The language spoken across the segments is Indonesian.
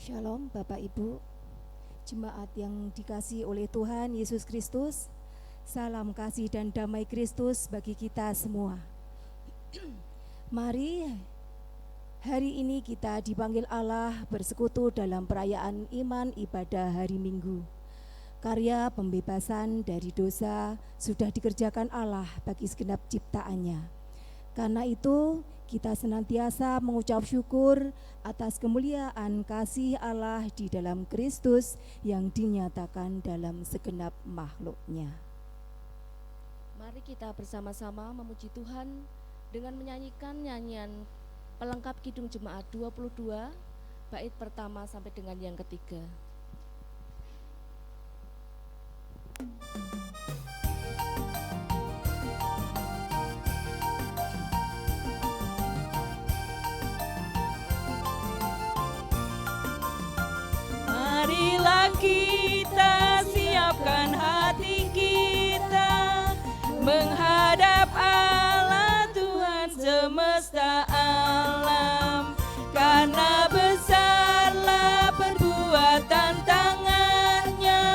Shalom Bapak Ibu, jemaat yang dikasihi oleh Tuhan Yesus Kristus. Salam kasih dan damai Kristus bagi kita semua. Mari hari ini kita dipanggil Allah bersekutu dalam perayaan iman ibadah hari Minggu. Karya pembebasan dari dosa sudah dikerjakan Allah bagi segenap ciptaannya. Karena itu kita senantiasa mengucap syukur atas kemuliaan kasih Allah di dalam Kristus yang dinyatakan dalam segenap makhluknya. Mari kita bersama-sama memuji Tuhan dengan menyanyikan nyanyian pelengkap Kidung Jemaat 22, bait pertama sampai dengan yang ketiga. Marilah kita siapkan hati kita menghadap Allah Tuhan semesta alam, karena besarlah perbuatan tangannya,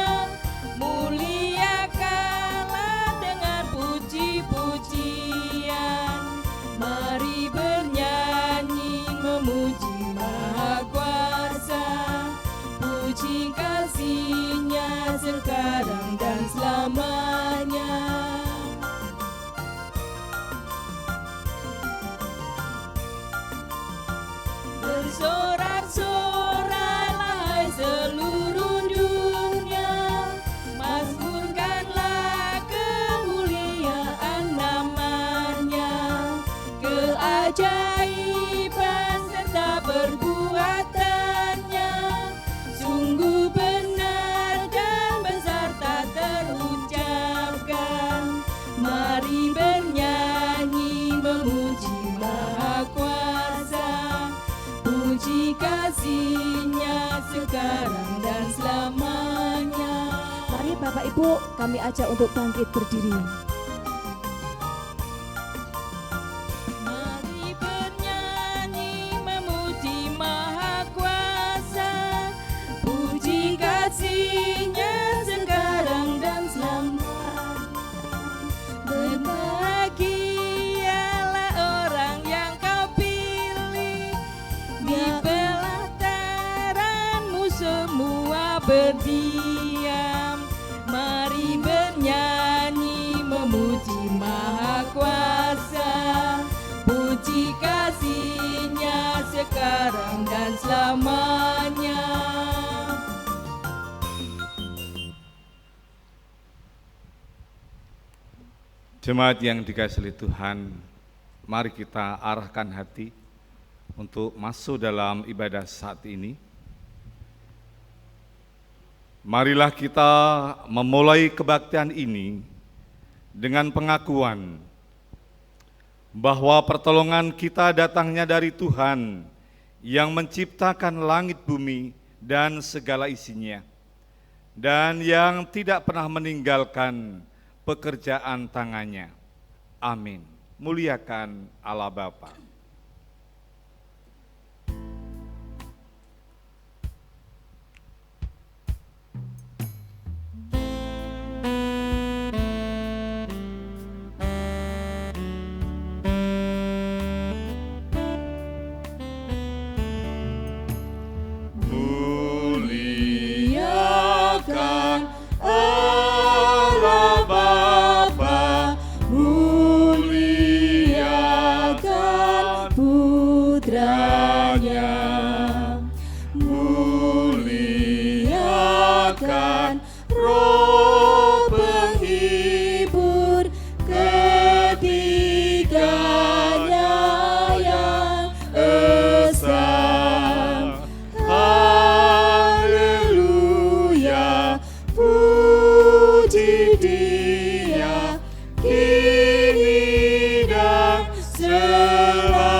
muliakanlah dengan puji-pujian. Mari bernyanyi memuji Maha Kuasa, puji kasih-Nya sekarang dan selamanya. Bersorak-soraklah seluruh dunia, mazmurkanlah kemuliaan namanya, keajaiban serta perbuatannya sungguh benar dan besar tak terucapkan. Mari bernyanyi memuji Maha Kuasa, puji kasih-Nya sekarang dan selamanya. Mari Bapak Ibu kami ajak untuk bangkit berdiri. Mari bernyanyi memuji Maha Kuasa, puji kasih-Nya sekarang dan selamanya. Berbahagialah orang yang Kau pilih, di pelataran-Mu semua berdiam. Mari bernyanyi memuji Maha Kuasa, puji kasih-Nya sekarang dan selamanya. Jemaat yang dikasihi Tuhan, mari kita arahkan hati untuk masuk dalam ibadah saat ini. Marilah kita memulai kebaktian ini dengan pengakuan bahwa pertolongan kita datangnya dari Tuhan yang menciptakan langit bumi dan segala isinya, dan yang tidak pernah meninggalkan pekerjaan tangannya. Amin. Muliakan Allah Bapa. Muliakan Allah Bapa, muliakan Putranya, muliakan Roh penghibur ketiganya yang esa. Haleluya, puji Dia kini dan selamanya.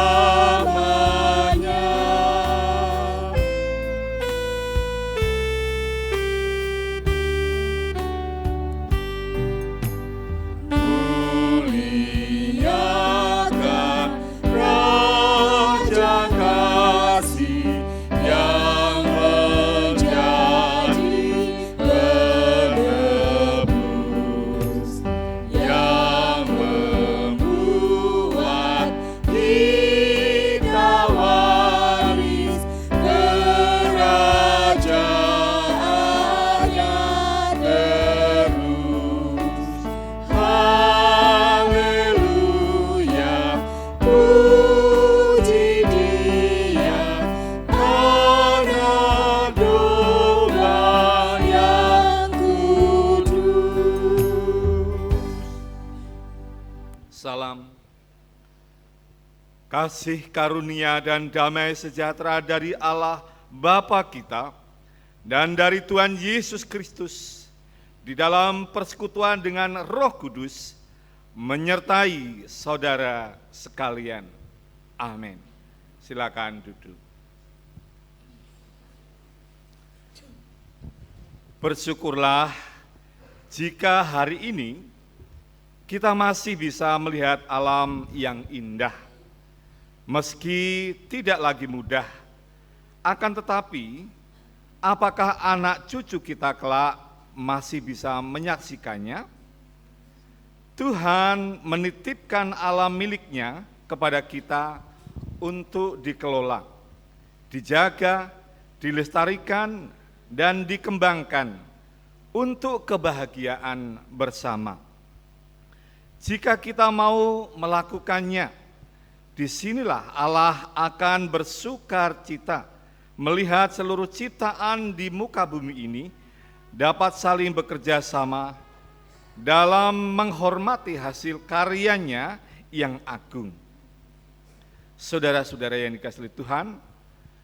Kasih karunia dan damai sejahtera dari Allah Bapa kita dan dari Tuhan Yesus Kristus di dalam persekutuan dengan Roh Kudus menyertai saudara sekalian. Amin. Silakan duduk. Bersyukurlah jika hari ini kita masih bisa melihat alam yang indah. Meski tidak lagi mudah, akan tetapi apakah anak cucu kita kelak masih bisa menyaksikannya? Tuhan menitipkan alam miliknya kepada kita untuk dikelola, dijaga, dilestarikan, dan dikembangkan untuk kebahagiaan bersama. Jika kita mau melakukannya, disinilah Allah akan bersukar cita melihat seluruh ciptaan di muka bumi ini dapat saling bekerja sama dalam menghormati hasil karyanya yang agung. Saudara-saudara yang dikasihi Tuhan,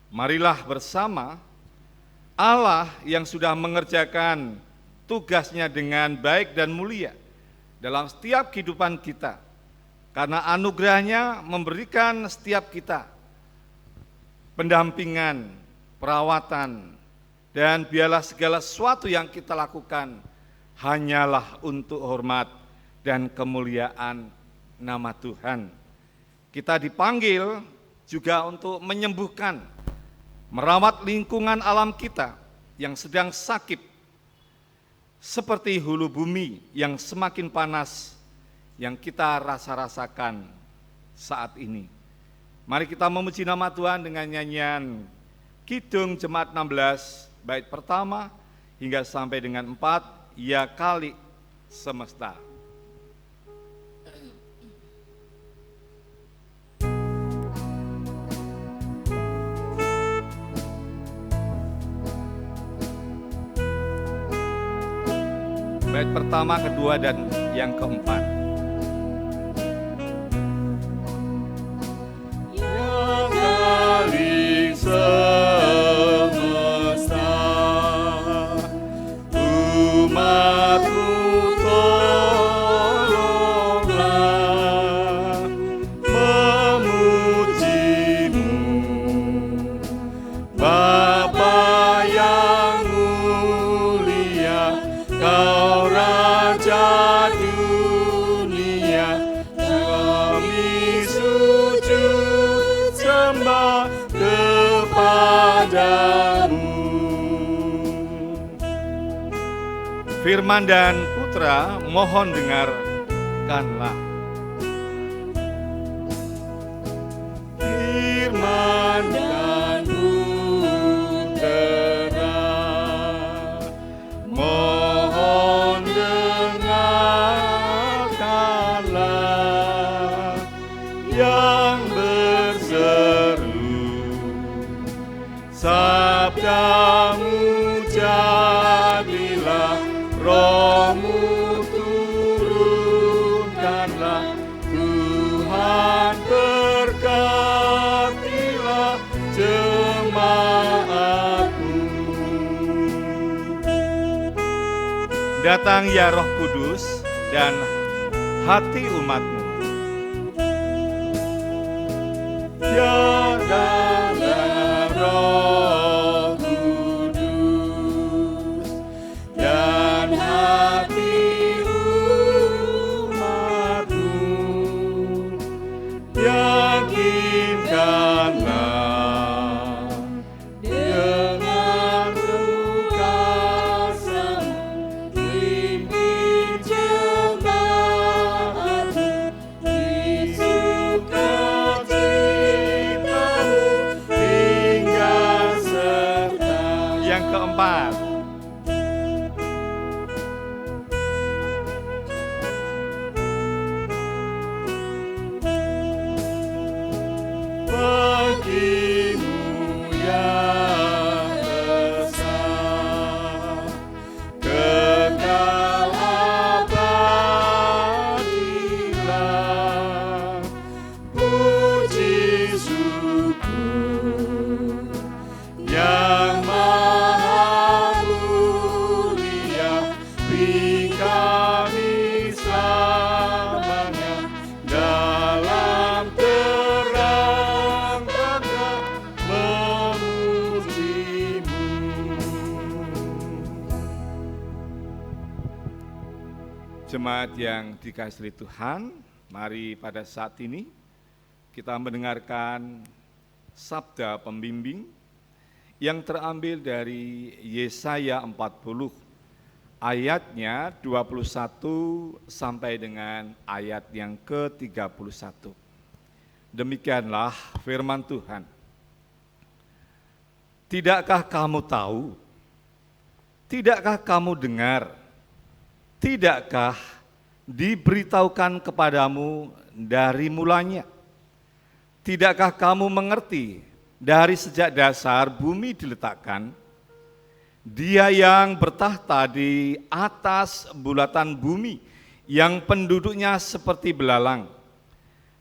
marilah bersama Allah yang sudah mengerjakan tugasnya dengan baik dan mulia dalam setiap kehidupan kita, karena anugerahnya memberikan setiap kita pendampingan, perawatan, dan biarlah segala sesuatu yang kita lakukan hanyalah untuk hormat dan kemuliaan nama Tuhan. Kita dipanggil juga untuk menyembuhkan, merawat lingkungan alam kita yang sedang sakit, seperti hulu bumi yang semakin panas yang kita rasakan saat ini. Mari kita memuji nama Tuhan dengan nyanyian Kidung Jemaat 16 bait pertama hingga sampai dengan 4, Ya Kali Semesta. Bait pertama, kedua, dan yang keempat. Semesta umatmu tolonglah memujimu, Bapa yang mulia, Kau Raja dunia, kami sujud sembah kepadamu. Firman dan Putra, mohon dengarkanlah. Firman dan Putra, mohon dengarkanlah, yang berseru sabdamu jadilah, Roh-Mu turunkanlah, Tuhan berkatilah jemaat-Mu. Datang ya Roh Kudus dan hati umat-Mu. Ya datang Roh Kudus dan hati umat-Mu, yakinkanlah dengan kuasa-Mu, pimpin jemaat-Mu di sukacita yang maha mulia, beri kami selamanya dalam terang bangga memuji-Mu. Jemaat yang dikasihi Tuhan, mari pada saat ini kita mendengarkan sabda pembimbing yang terambil dari Yesaya 40 ayatnya 21 sampai dengan ayat yang ke-31. Demikianlah firman Tuhan. Tidakkah kamu tahu? Tidakkah kamu dengar? Tidakkah diberitahukan kepadamu dari mulanya? Tidakkah kamu mengerti dari sejak dasar bumi diletakkan? Dia yang bertahta di atas bulatan bumi, yang penduduknya seperti belalang.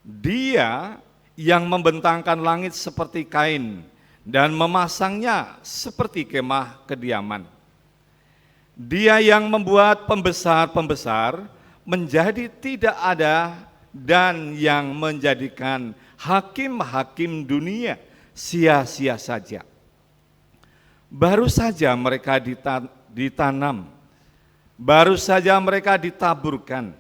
Dia yang membentangkan langit seperti kain dan memasangnya seperti kemah kediaman. Dia yang membuat pembesar-pembesar menjadi tidak ada dan yang menjadikan hakim-hakim dunia sia-sia saja. Baru saja mereka ditanam, baru saja mereka ditaburkan,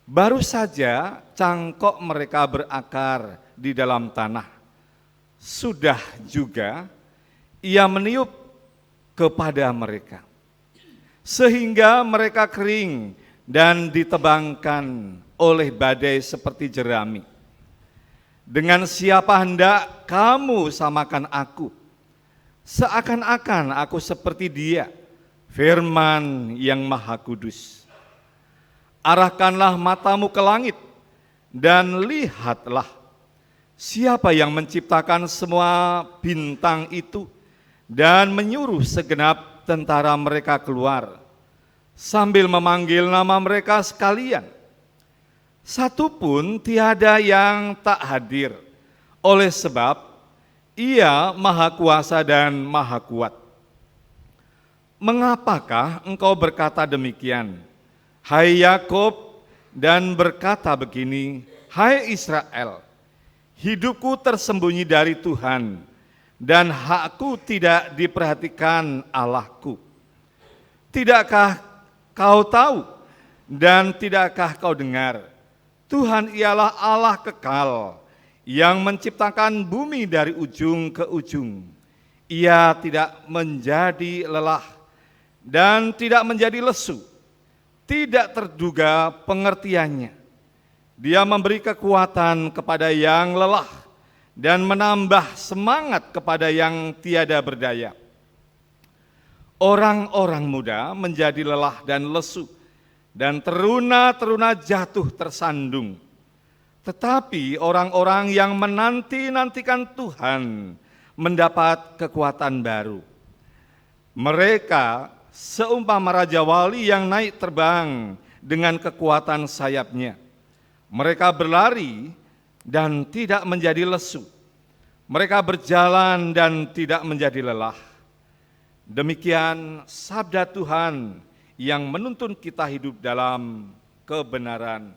baru saja cangkok mereka berakar di dalam tanah. Sudah juga Ia meniup kepada mereka, sehingga mereka kering dan ditebangkan oleh badai seperti jerami. Dengan siapa hendak kamu samakan aku? Seakan-akan aku seperti Dia, firman yang Maha Kudus. Arahkanlah matamu ke langit dan lihatlah, siapa yang menciptakan semua bintang itu dan menyuruh segenap tentara mereka keluar, sambil memanggil nama mereka sekalian. Satu pun tiada yang tak hadir, oleh sebab Ia Maha Kuasa dan Maha Kuat. Mengapakah engkau berkata demikian, hai Yakub, dan berkata begini, hai Israel, hidupku tersembunyi dari Tuhan, dan hakku tidak diperhatikan Allahku. Tidakkah kau tahu, dan tidakkah kau dengar? Tuhan ialah Allah kekal, yang menciptakan bumi dari ujung ke ujung. Ia tidak menjadi lelah dan tidak menjadi lesu, tidak terduga pengertiannya. Dia memberi kekuatan kepada yang lelah dan menambah semangat kepada yang tiada berdaya. Orang-orang muda menjadi lelah dan lesu, dan teruna-teruna jatuh tersandung. Tetapi orang-orang yang menanti-nantikan Tuhan mendapat kekuatan baru. Mereka seumpama Raja Wali yang naik terbang dengan kekuatan sayapnya. Mereka berlari dan tidak menjadi lesu. Mereka berjalan dan tidak menjadi lelah. Demikian sabda Tuhan yang menuntun kita hidup dalam kebenaran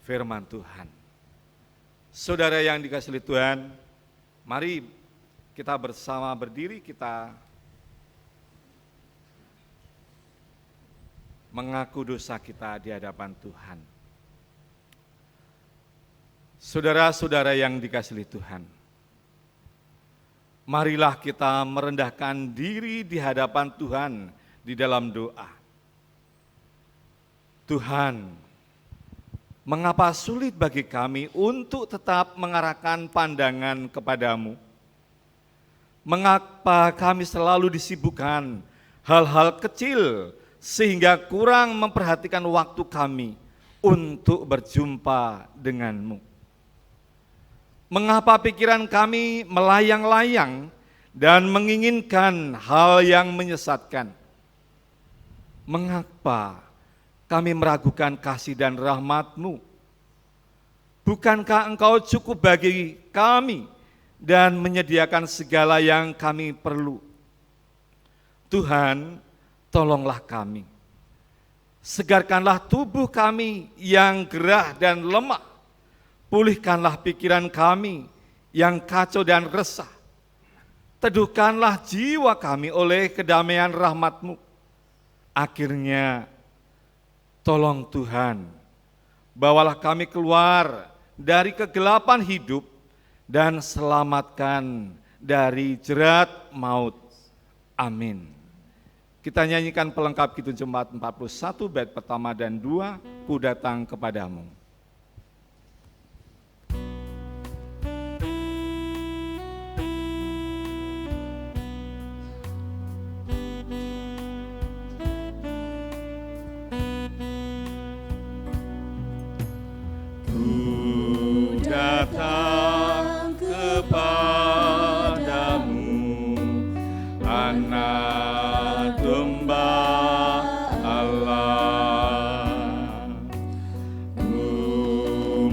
firman Tuhan. Saudara yang dikasihi Tuhan, mari kita bersama berdiri, kita mengaku dosa kita di hadapan Tuhan. Saudara-saudara yang dikasihi Tuhan, marilah kita merendahkan diri di hadapan Tuhan di dalam doa. Tuhan, mengapa sulit bagi kami untuk tetap mengarahkan pandangan kepadamu? Mengapa kami selalu disibukkan hal-hal kecil sehingga kurang memperhatikan waktu kami untuk berjumpa denganmu? Mengapa pikiran kami melayang-layang dan menginginkan hal yang menyesatkan? Mengapa kami meragukan kasih dan rahmat-Mu? Bukankah Engkau cukup bagi kami dan menyediakan segala yang kami perlu. Tuhan, tolonglah kami. Segarkanlah tubuh kami yang gerah dan lemah. Pulihkanlah pikiran kami yang kacau dan resah. Teduhkanlah jiwa kami oleh kedamaian rahmat-Mu. Akhirnya, tolong Tuhan, bawalah kami keluar dari kegelapan hidup dan selamatkan dari jerat maut. Amin. Kita nyanyikan pelengkap Kidung Jemaat 41 bait pertama dan 2, Ku datang kepadamu. Ku datang kepadamu, Anak Domba Allah. Ku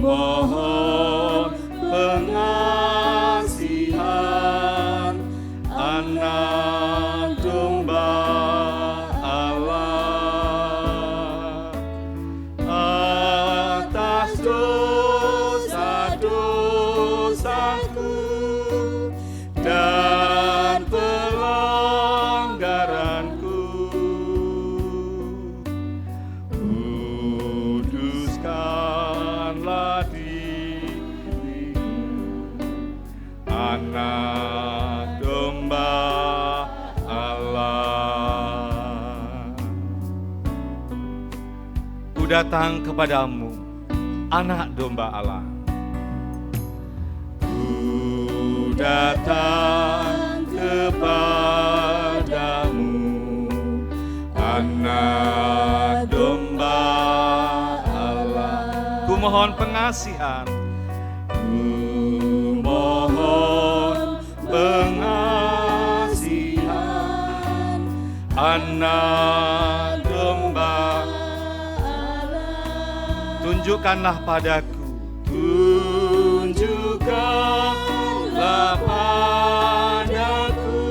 mohon pengasihan, Anak Domba Allah. Atas dosa-dosaku dan pelanggaranku, kuduskanlah diriku, Anak Domba Allah. Ku datang kepadamu, Anak Domba Allah. Ku datang kepadamu, Anak Domba Allah. Ku mohon pengasihan, Ku mohon pengasihan, Anak Domba Allah. tunjukkanlah padaku Tunjukkanlah padaku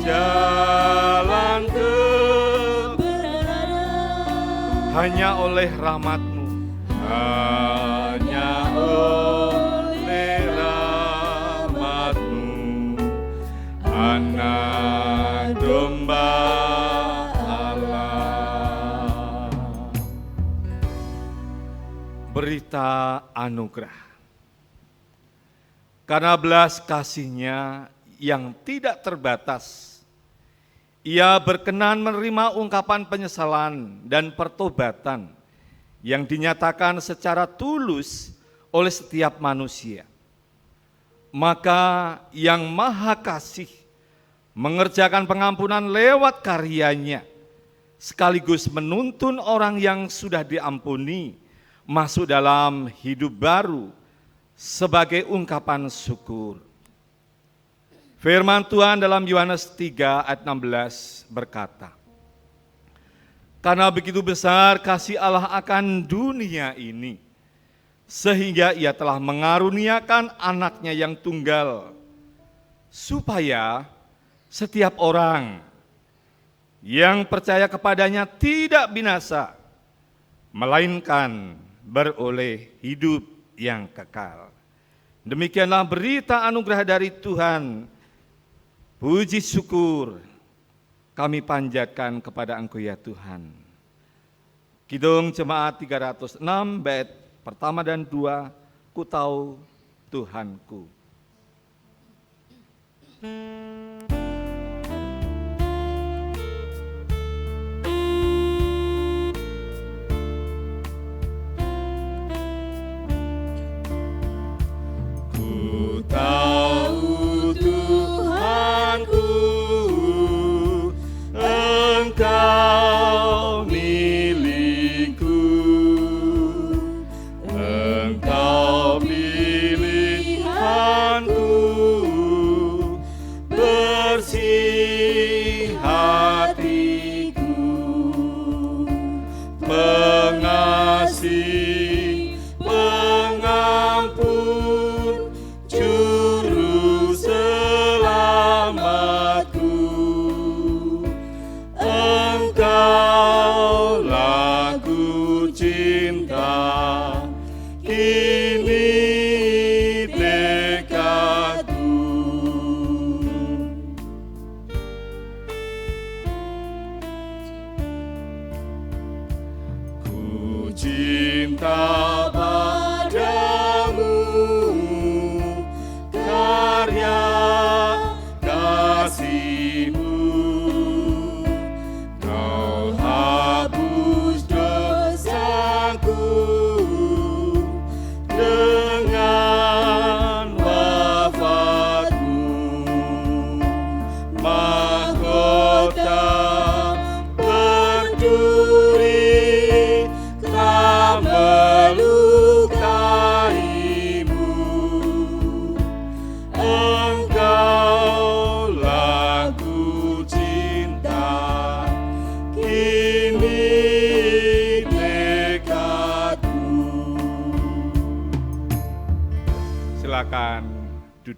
jalan kebenaran, hanya oleh rahmat-Mu. hanya oleh rahmat-Mu, Anak Domba Allah. Berita anugerah. Karena belas kasih-Nya yang tidak terbatas, Ia berkenan menerima ungkapan penyesalan dan pertobatan yang dinyatakan secara tulus oleh setiap manusia. Maka Yang Maha Kasih mengerjakan pengampunan lewat karya-Nya, sekaligus menuntun orang yang sudah diampuni masuk dalam hidup baru sebagai ungkapan syukur. Firman Tuhan dalam Yohanes 3 ayat 16 berkata, karena begitu besar kasih Allah akan dunia ini, sehingga Ia telah mengaruniakan anaknya yang tunggal, supaya setiap orang yang percaya kepadanya tidak binasa, melainkan beroleh hidup yang kekal. Demikianlah berita anugerah dari Tuhan. Puji syukur kami panjatkan kepada Engkau ya Tuhan. Kidung Jemaat 306 bait pertama dan 2, Ku tahu Tuhanku. Ku tahu Tuhanku, Engkau milikku, Engkau pilihanku,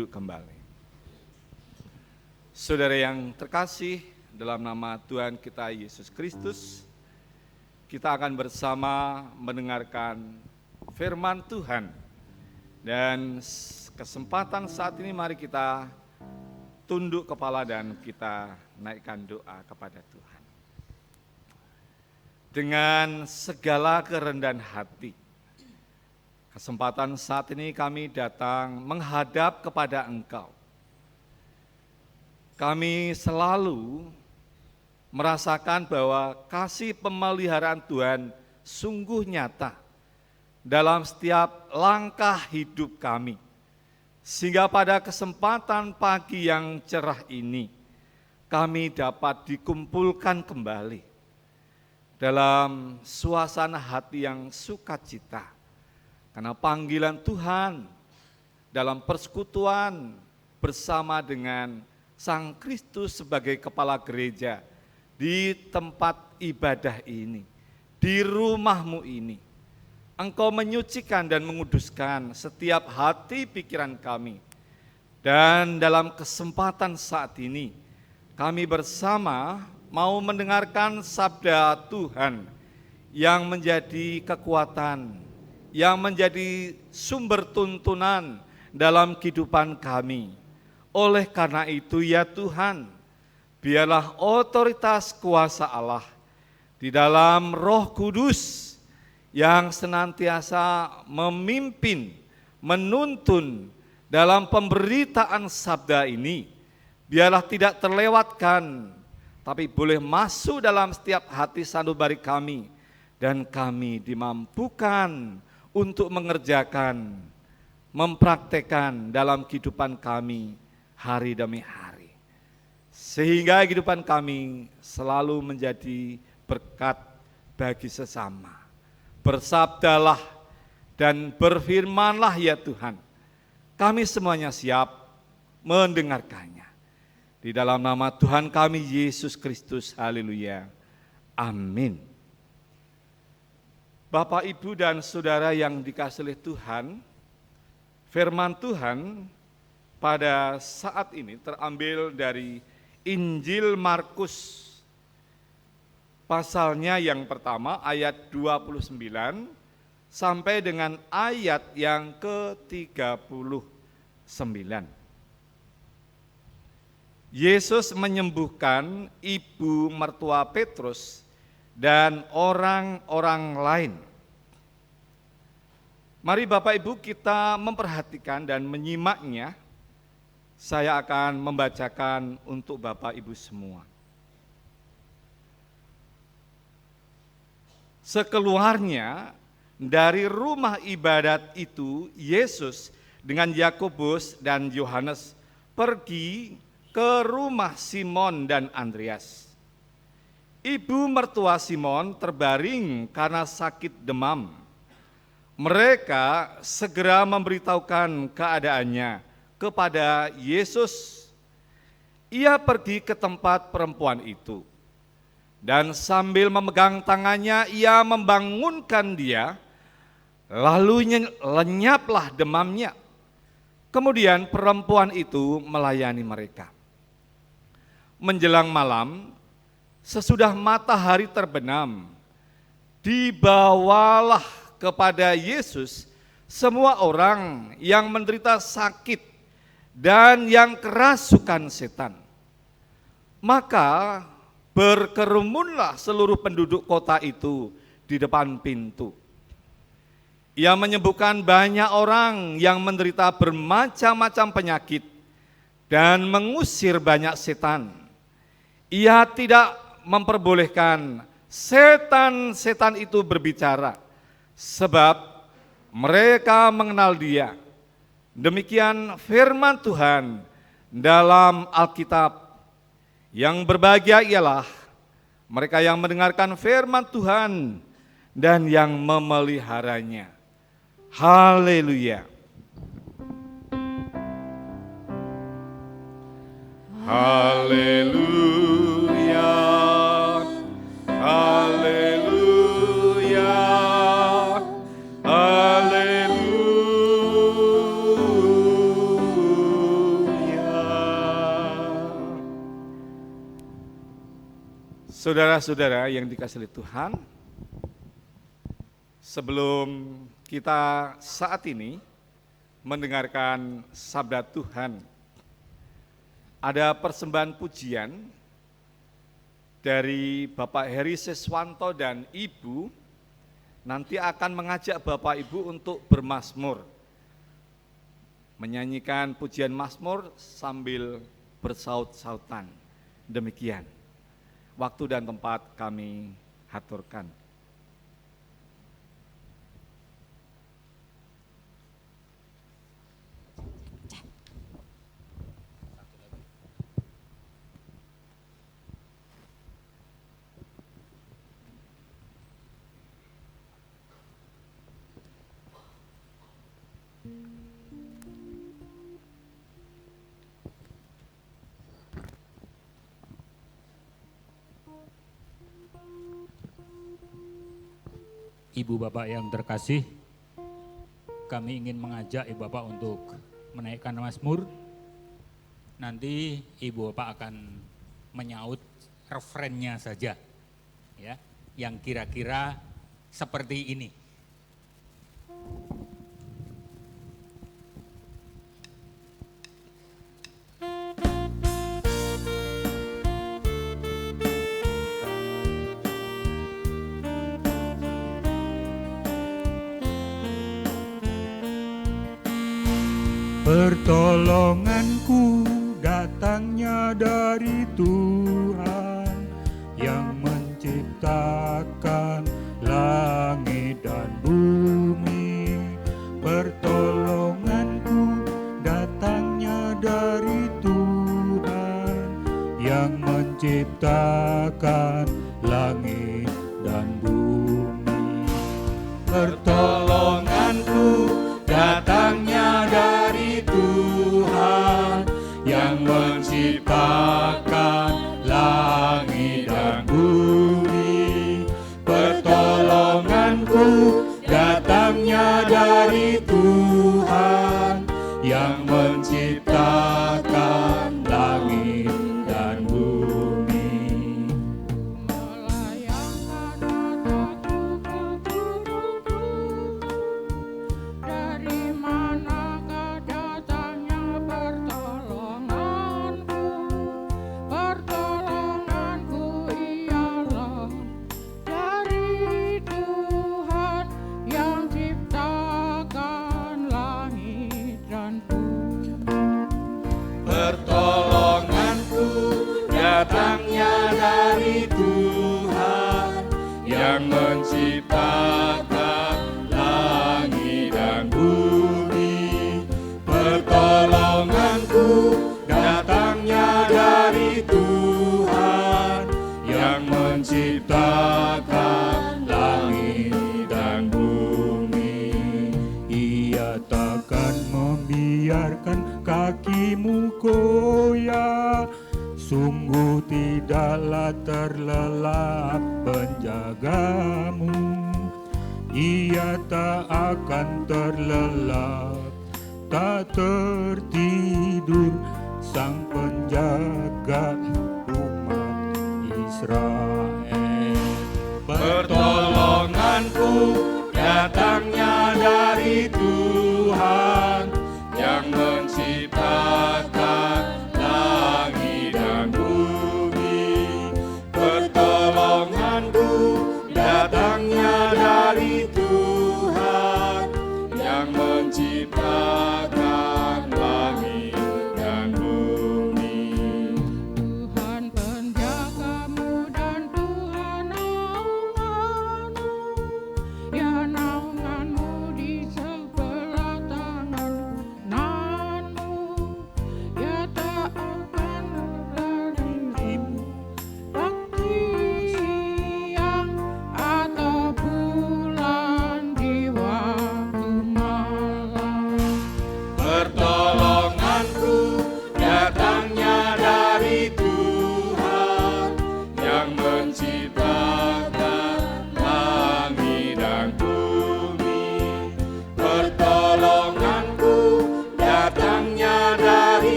duduk kembali. Saudara yang terkasih, dalam nama Tuhan kita Yesus Kristus, kita akan bersama mendengarkan firman Tuhan. Dan kesempatan saat ini mari kita tunduk kepala dan kita naikkan doa kepada Tuhan. Dengan segala kerendahan hati, kesempatan saat ini kami datang menghadap kepada Engkau. Kami selalu merasakan bahwa kasih pemeliharaan Tuhan sungguh nyata dalam setiap langkah hidup kami. Sehingga pada kesempatan pagi yang cerah ini, kami dapat dikumpulkan kembali dalam suasana hati yang sukacita. Karena panggilan Tuhan dalam persekutuan bersama dengan Sang Kristus sebagai kepala gereja di tempat ibadah ini, di rumahmu ini. Engkau menyucikan dan menguduskan setiap hati pikiran kami. Dan dalam kesempatan saat ini, kami bersama mau mendengarkan sabda Tuhan yang menjadi kekuatan, yang menjadi sumber tuntunan dalam kehidupan kami. Oleh karena itu ya Tuhan, biarlah otoritas kuasa Allah di dalam Roh Kudus yang senantiasa memimpin, menuntun dalam pemberitaan sabda ini, biarlah tidak terlewatkan, tapi boleh masuk dalam setiap hati sanubari kami, dan kami dimampukan untuk mengerjakan, mempraktekkan dalam kehidupan kami hari demi hari. Sehingga kehidupan kami selalu menjadi berkat bagi sesama. Bersabdalah dan berfirmanlah ya Tuhan. Kami semuanya siap mendengarkannya. Di dalam nama Tuhan kami Yesus Kristus, haleluya, amin. Bapak, Ibu, dan Saudara yang dikasihi oleh Tuhan, firman Tuhan pada saat ini terambil dari Injil Markus, pasalnya yang pertama ayat 29 sampai dengan ayat yang ke-39. Yesus menyembuhkan ibu mertua Petrus dan orang-orang lain. Mari Bapak Ibu kita memperhatikan dan menyimaknya. Saya akan membacakan untuk Bapak Ibu semua. Sekeluarnya dari rumah ibadat itu, Yesus dengan Yakobus dan Yohanes pergi ke rumah Simon dan Andreas. Ibu mertua Simon terbaring karena sakit demam. Mereka segera memberitahukan keadaannya kepada Yesus. Ia pergi ke tempat perempuan itu, dan sambil memegang tangannya ia membangunkan dia, lalu lenyaplah demamnya. Kemudian perempuan itu melayani mereka. Menjelang malam, sesudah matahari terbenam, dibawalah kepada Yesus semua orang yang menderita sakit dan yang kerasukan setan. Maka berkerumunlah seluruh penduduk kota itu di depan pintu. Ia menyembuhkan banyak orang yang menderita bermacam-macam penyakit dan mengusir banyak setan. Ia tidak memperbolehkan setan-setan itu berbicara, sebab mereka mengenal Dia. Demikian firman Tuhan dalam Alkitab. Yang berbahagia ialah mereka yang mendengarkan firman Tuhan dan yang memeliharanya. Haleluya. Haleluya, haleluya, haleluya. Saudara-saudara yang dikasihi Tuhan, sebelum kita saat ini mendengarkan sabda Tuhan, ada persembahan pujian dari Bapak Heri Siswanto dan Ibu, nanti akan mengajak Bapak Ibu untuk bermazmur, menyanyikan pujian mazmur sambil bersaut-sautan. Demikian. Waktu dan tempat kami haturkan. Ibu Bapak yang terkasih, kami ingin mengajak Ibu Bapak untuk menaikkan mazmur. Nanti Ibu Bapak akan menyaut referennya saja, ya, yang kira-kira seperti ini. Pertolonganku datangnya dari Tuhan yang menciptakan langit dan bumi. Pertolonganku datangnya dari Tuhan yang menciptakan langit dan bumi. Pertolonganku datangnya dari Tuhan yang menciptakan langit dan bumi. Pertolonganku datangnya dari Tuhan yang menciptakan langit dan bumi. Dari manakah datangnya pertolonganku? Pertolonganku ialah dari Tuhan yang ciptakan langit dan bumi. Pertolonganku datangnya dari Tuhan yang menciptakan langit dan bumi. Pertolonganku datangnya dari Tuhan yang menciptakan langit dan bumi. Ia takkan membiarkan kakimu goyah, sungguh tidaklah terlelap penjagamu. Ia tak akan terlelap, tak tertidur sang penjaga umat Israel. Pertolonganku datangnya dari Tuhan yang menciptakan langit dan bumi. Pertolonganku datangnya dari Tuhan yang menciptakan langit dan bumi.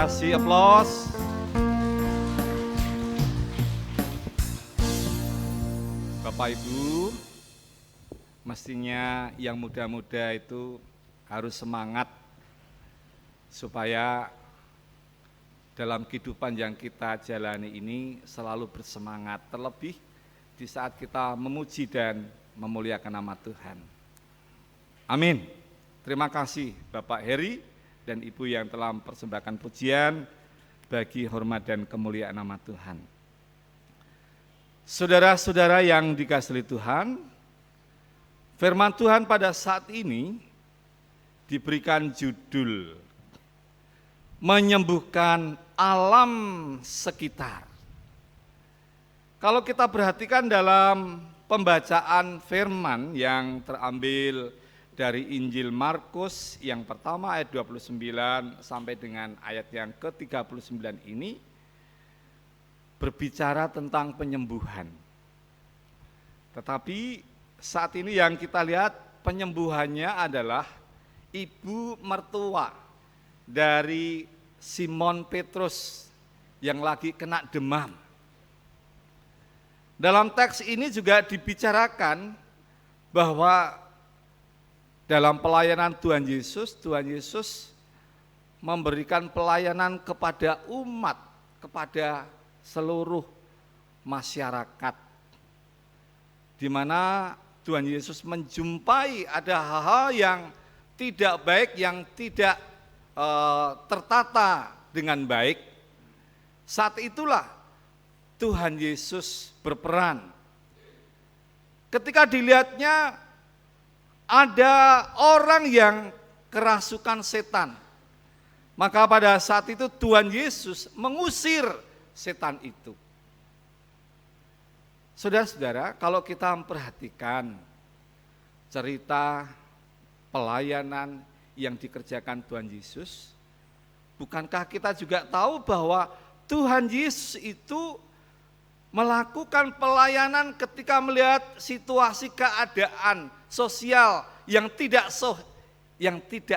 kasih, aplaus. Bapak Ibu, mestinya yang muda-muda itu harus semangat supaya dalam kehidupan yang kita jalani ini selalu bersemangat, terlebih di saat kita memuji dan memuliakan nama Tuhan. Amin. Terima kasih Bapak Heri dan Ibu yang telah mempersembahkan pujian bagi hormat dan kemuliaan nama Tuhan. Saudara-saudara yang dikasihi Tuhan, firman Tuhan pada saat ini diberikan judul menyembuhkan alam sekitar. Kalau kita perhatikan dalam pembacaan firman yang terambil dari Injil Markus yang pertama ayat 29 sampai dengan ayat yang ke-39 ini berbicara tentang penyembuhan. Tetapi saat ini yang kita lihat penyembuhannya adalah ibu mertua dari Simon Petrus yang lagi kena demam. Dalam teks ini juga dibicarakan bahwa dalam pelayanan Tuhan Yesus memberikan pelayanan kepada umat, kepada seluruh masyarakat, di mana Tuhan Yesus menjumpai ada hal-hal yang tidak baik, yang tidak tertata dengan baik. Saat itulah Tuhan Yesus berperan. Ketika dilihatnya ada orang yang kerasukan setan, maka pada saat itu Tuhan Yesus mengusir setan itu. Saudara-saudara, kalau kita memperhatikan cerita pelayanan yang dikerjakan Tuhan Yesus, bukankah kita juga tahu bahwa Tuhan Yesus itu melakukan pelayanan ketika melihat situasi keadaan sosial yang tidak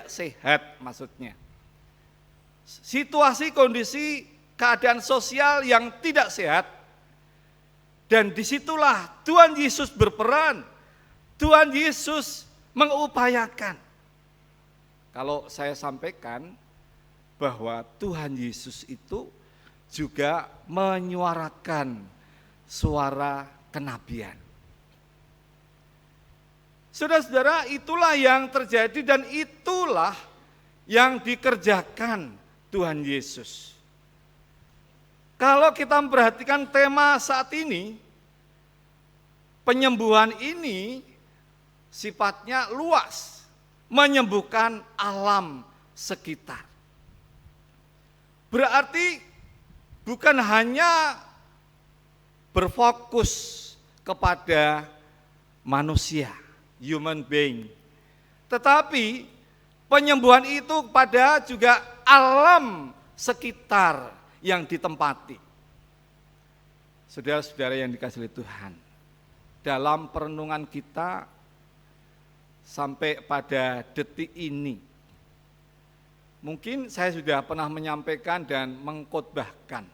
sehat, maksudnya. Situasi kondisi keadaan sosial yang tidak sehat, dan disitulah Tuhan Yesus berperan. Tuhan Yesus mengupayakan. Kalau saya sampaikan bahwa Tuhan Yesus itu juga menyuarakan suara kenabian. Saudara-saudara, itulah yang terjadi dan itulah yang dikerjakan Tuhan Yesus. Kalau kita memperhatikan tema saat ini, penyembuhan ini sifatnya luas, menyembuhkan alam sekitar. Berarti bukan hanya berfokus kepada manusia, human being, tetapi penyembuhan itu pada juga alam sekitar yang ditempati. Saudara-saudara yang dikasihi Tuhan, dalam perenungan kita sampai pada detik ini, mungkin saya sudah pernah menyampaikan dan mengkhotbahkan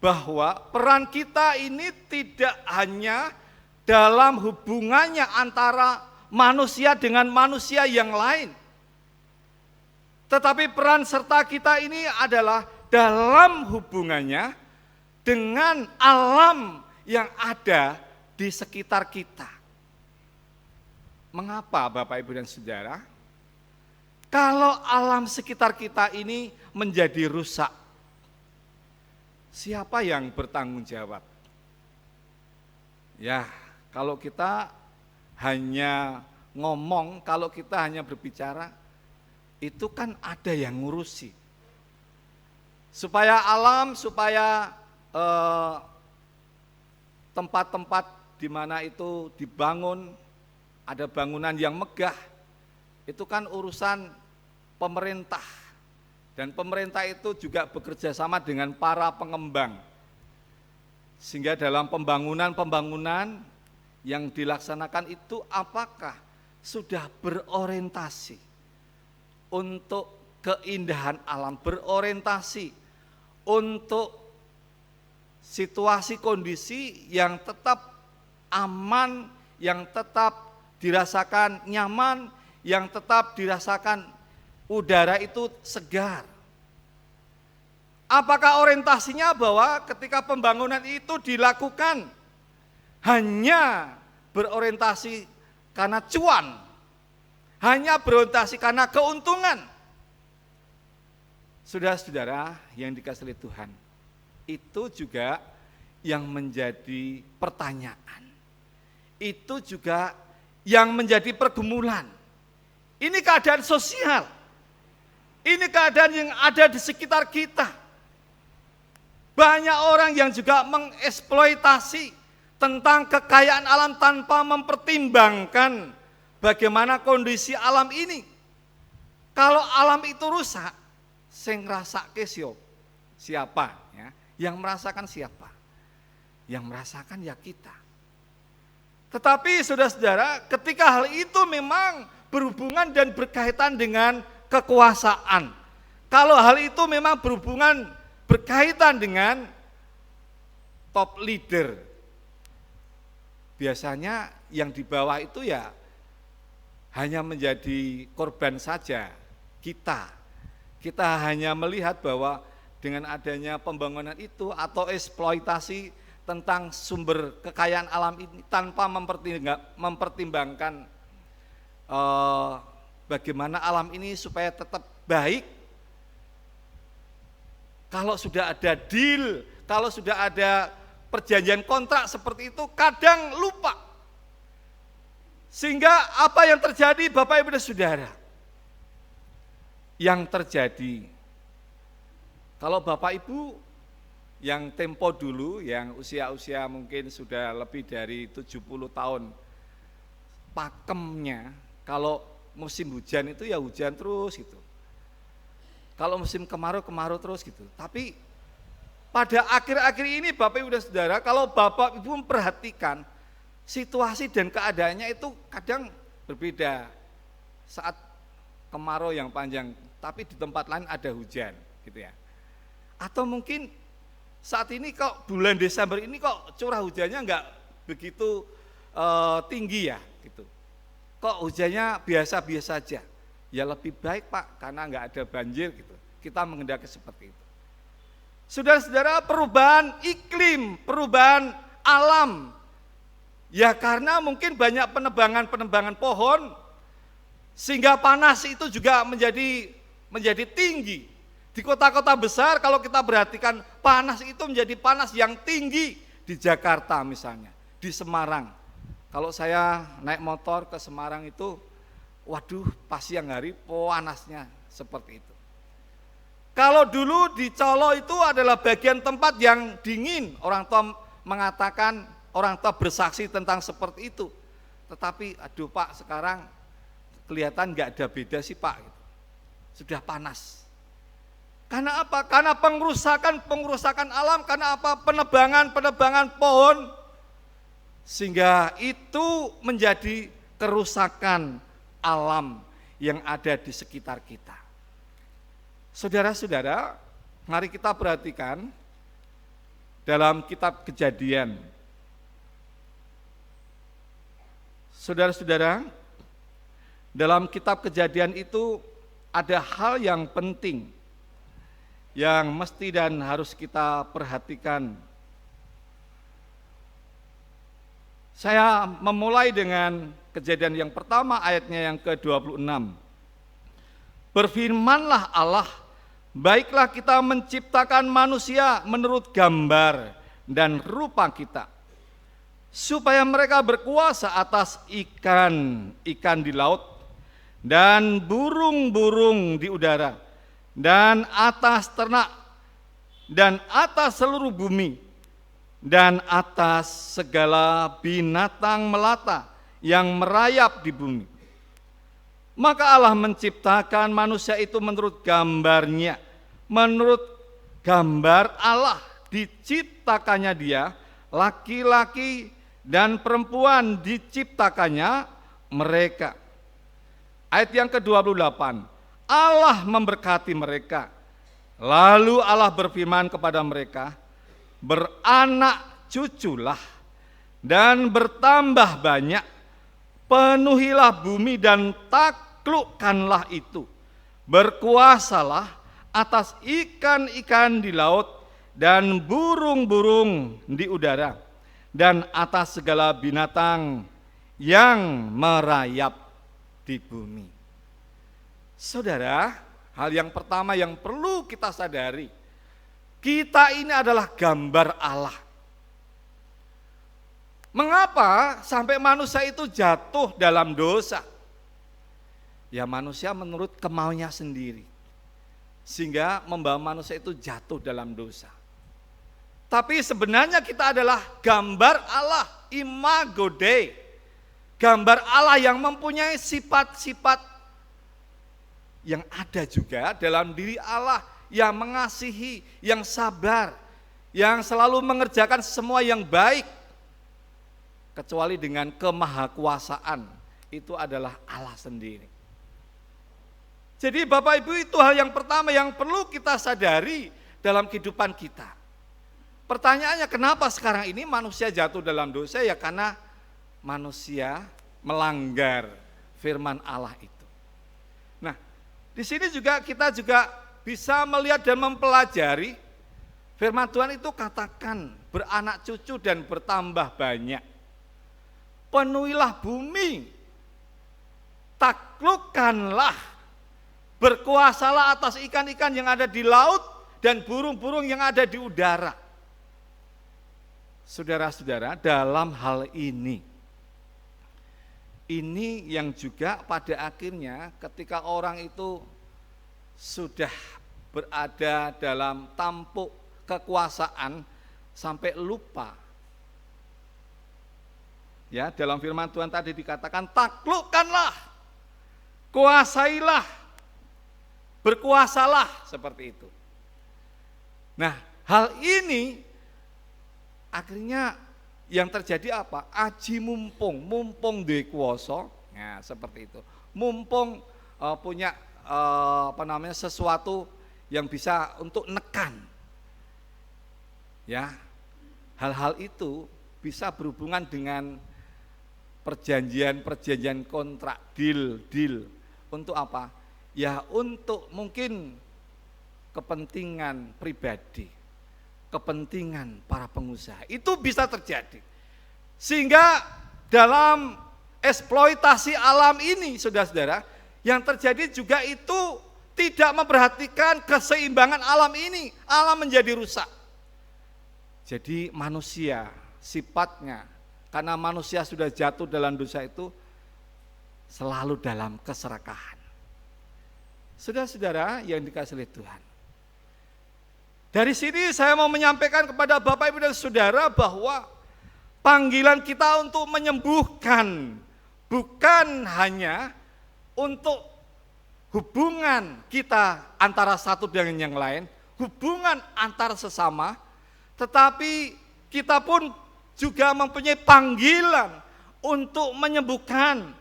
bahwa peran kita ini tidak hanya dalam hubungannya antara manusia dengan manusia yang lain, tetapi peran serta kita ini adalah dalam hubungannya dengan alam yang ada di sekitar kita. Mengapa Bapak Ibu dan Saudara? Kalau alam sekitar kita ini menjadi rusak, siapa yang bertanggung jawab? Ya, kalau kita hanya ngomong, kalau kita hanya berbicara, itu kan ada yang ngurusi. Supaya alam, supaya tempat-tempat di mana itu dibangun, ada bangunan yang megah, itu kan urusan pemerintah. Dan pemerintah itu juga bekerja sama dengan para pengembang. Sehingga dalam pembangunan yang dilaksanakan itu apakah sudah berorientasi untuk keindahan alam, berorientasi untuk situasi kondisi yang tetap aman, yang tetap dirasakan nyaman, yang tetap dirasakan udara itu segar. Apakah orientasinya bahwa ketika pembangunan itu dilakukan hanya berorientasi karena cuan, hanya berorientasi karena keuntungan? Saudara-saudara yang dikasihi Tuhan, itu juga yang menjadi pertanyaan. Itu juga yang menjadi pergumulan. Ini keadaan sosial. Ini keadaan yang ada di sekitar kita. Banyak orang yang juga mengeksploitasi tentang kekayaan alam tanpa mempertimbangkan bagaimana kondisi alam ini. Kalau alam itu rusak, sing ngrasake siapa? Ya? Yang merasakan siapa? Yang merasakan ya kita. Tetapi saudara-saudara, ketika hal itu memang berhubungan dan berkaitan dengan kekuasaan, kalau hal itu memang berkaitan dengan top leader, biasanya yang di bawah itu ya hanya menjadi korban saja. Kita hanya melihat bahwa dengan adanya pembangunan itu atau eksploitasi tentang sumber kekayaan alam ini tanpa mempertimbangkan bagaimana alam ini supaya tetap baik. Kalau sudah ada deal, kalau sudah ada perjanjian kontrak seperti itu, kadang lupa. Sehingga apa yang terjadi Bapak Ibu dan Saudara? Yang terjadi, kalau Bapak Ibu yang tempo dulu, yang usia-usia mungkin sudah lebih dari 70 tahun, pakemnya kalau musim hujan itu ya hujan terus gitu. Kalau musim kemarau terus gitu. Tapi pada akhir-akhir ini Bapak Ibu dan Saudara, kalau Bapak Ibu memperhatikan situasi dan keadaannya itu kadang berbeda. Saat kemarau yang panjang, tapi di tempat lain ada hujan gitu ya. Atau mungkin saat ini kok bulan Desember ini kok curah hujannya enggak begitu tinggi ya gitu. Kok hujannya biasa-biasa aja. Ya lebih baik Pak, karena enggak ada banjir gitu. Kita mengendaki seperti itu. Saudara-saudara, perubahan iklim, perubahan alam. Ya karena mungkin banyak penebangan pohon, sehingga panas itu juga menjadi tinggi. Di kota-kota besar kalau kita perhatikan panas itu menjadi panas yang tinggi. Di Jakarta misalnya, di Semarang. Kalau saya naik motor ke Semarang itu, waduh pas siang hari panasnya seperti itu. Kalau dulu di Colo itu adalah bagian tempat yang dingin, orang tua mengatakan, orang tua bersaksi tentang seperti itu. Tetapi aduh Pak, sekarang kelihatan nggak ada beda sih Pak, sudah panas. Karena apa? Karena pengrusakan alam, karena apa? Penebangan pohon, sehingga itu menjadi kerusakan alam yang ada di sekitar kita. Saudara-saudara, mari kita perhatikan dalam kitab Kejadian. Saudara-saudara, dalam kitab Kejadian itu ada hal yang penting yang mesti dan harus kita perhatikan. Saya memulai dengan Kejadian yang pertama ayatnya yang ke-26. Berfirmanlah Allah, baiklah kita menciptakan manusia menurut gambar dan rupa kita, supaya mereka berkuasa atas ikan di laut dan burung-burung di udara, dan atas ternak, dan atas seluruh bumi, dan atas segala binatang melata yang merayap di bumi. Maka Allah menciptakan manusia itu menurut gambarnya, menurut gambar Allah diciptakannya dia, laki-laki dan perempuan diciptakannya mereka. Ayat yang ke-28, Allah memberkati mereka. Lalu Allah berfirman kepada mereka, beranak cuculah dan bertambah banyak, penuhilah bumi dan taklukkanlah itu. Berkuasalah atas ikan-ikan di laut dan burung-burung di udara dan atas segala binatang yang merayap di bumi. Saudara, hal yang pertama yang perlu kita sadari, kita ini adalah gambar Allah. Mengapa sampai manusia itu jatuh dalam dosa? Ya, manusia menurut kemauannya sendiri, sehingga membawa manusia itu jatuh dalam dosa. Tapi sebenarnya kita adalah gambar Allah, imago Dei. Gambar Allah yang mempunyai sifat-sifat yang ada juga dalam diri Allah, yang mengasihi, yang sabar, yang selalu mengerjakan semua yang baik, kecuali dengan kemahakuasaan, itu adalah Allah sendiri. Jadi Bapak Ibu, itu hal yang pertama yang perlu kita sadari dalam kehidupan kita. Pertanyaannya, kenapa sekarang ini manusia jatuh dalam dosa? Ya karena manusia melanggar firman Allah itu. Nah, di sini juga kita juga bisa melihat dan mempelajari firman Tuhan itu katakan beranak cucu dan bertambah banyak. Penuhilah bumi, taklukkanlah, berkuasalah atas ikan-ikan yang ada di laut dan burung-burung yang ada di udara. Saudara-saudara, dalam hal ini yang juga pada akhirnya ketika orang itu sudah berada dalam tampuk kekuasaan sampai lupa. Ya, dalam firman Tuhan tadi dikatakan taklukkanlah, kuasailah, berkuasalah, seperti itu. Nah, hal ini akhirnya yang terjadi apa? Aji mumpung duwe kuwasa. Nah, seperti itu. Mumpung punya sesuatu yang bisa untuk nekan. Ya. Hal-hal itu bisa berhubungan dengan perjanjian kontrak, deal. Untuk apa? Ya, untuk mungkin kepentingan pribadi, kepentingan para pengusaha. Itu bisa terjadi. Sehingga dalam eksploitasi alam ini, saudara-saudara, yang terjadi juga itu tidak memperhatikan keseimbangan alam ini. Alam menjadi rusak. Jadi manusia sifatnya, karena manusia sudah jatuh dalam dosa itu, selalu dalam keserakahan. Saudara-saudara yang dikasihi oleh Tuhan, dari sini saya mau menyampaikan kepada Bapak Ibu dan Saudara bahwa panggilan kita untuk menyembuhkan bukan hanya untuk hubungan kita antara satu dengan yang lain, hubungan antar sesama, tetapi kita pun juga mempunyai panggilan untuk menyembuhkan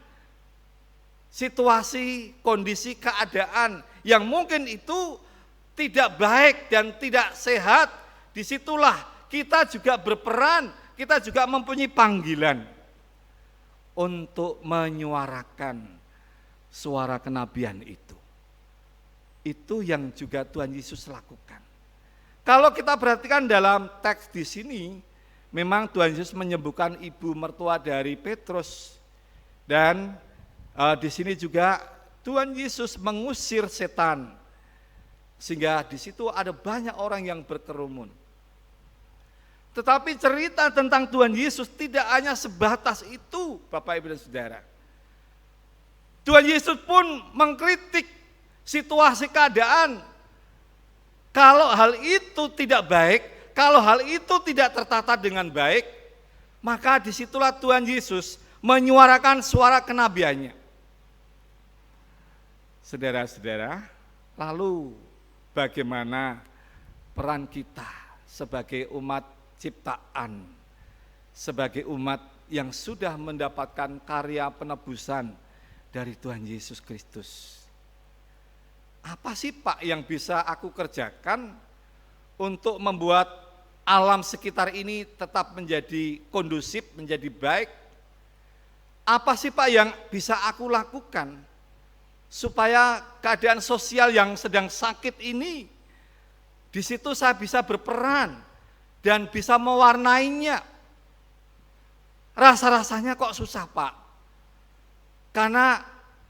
situasi, kondisi, keadaan yang mungkin itu tidak baik dan tidak sehat. Disitulah kita juga berperan, kita juga mempunyai panggilan untuk menyuarakan suara kenabian itu. Itu yang juga Tuhan Yesus lakukan. Kalau kita perhatikan dalam teks di sini, memang Tuhan Yesus menyembuhkan ibu mertua dari Petrus, dan di sini juga Tuhan Yesus mengusir setan, sehingga di situ ada banyak orang yang berkerumun. Tetapi cerita tentang Tuhan Yesus tidak hanya sebatas itu, Bapak Ibu dan Saudara. Tuhan Yesus pun mengkritik situasi keadaan. Kalau hal itu tidak baik, kalau hal itu tidak tertata dengan baik, maka disitulah Tuhan Yesus menyuarakan suara kenabiannya. Saudara-saudara, lalu bagaimana peran kita sebagai umat ciptaan, sebagai umat yang sudah mendapatkan karya penebusan dari Tuhan Yesus Kristus? apa sih Pak yang bisa aku kerjakan untuk membuat alam sekitar ini tetap menjadi kondusif, menjadi baik? Apa sih Pak yang bisa aku lakukan supaya keadaan sosial yang sedang sakit ini, di situ saya bisa berperan dan bisa mewarnainya? Rasa-rasanya kok susah Pak, karena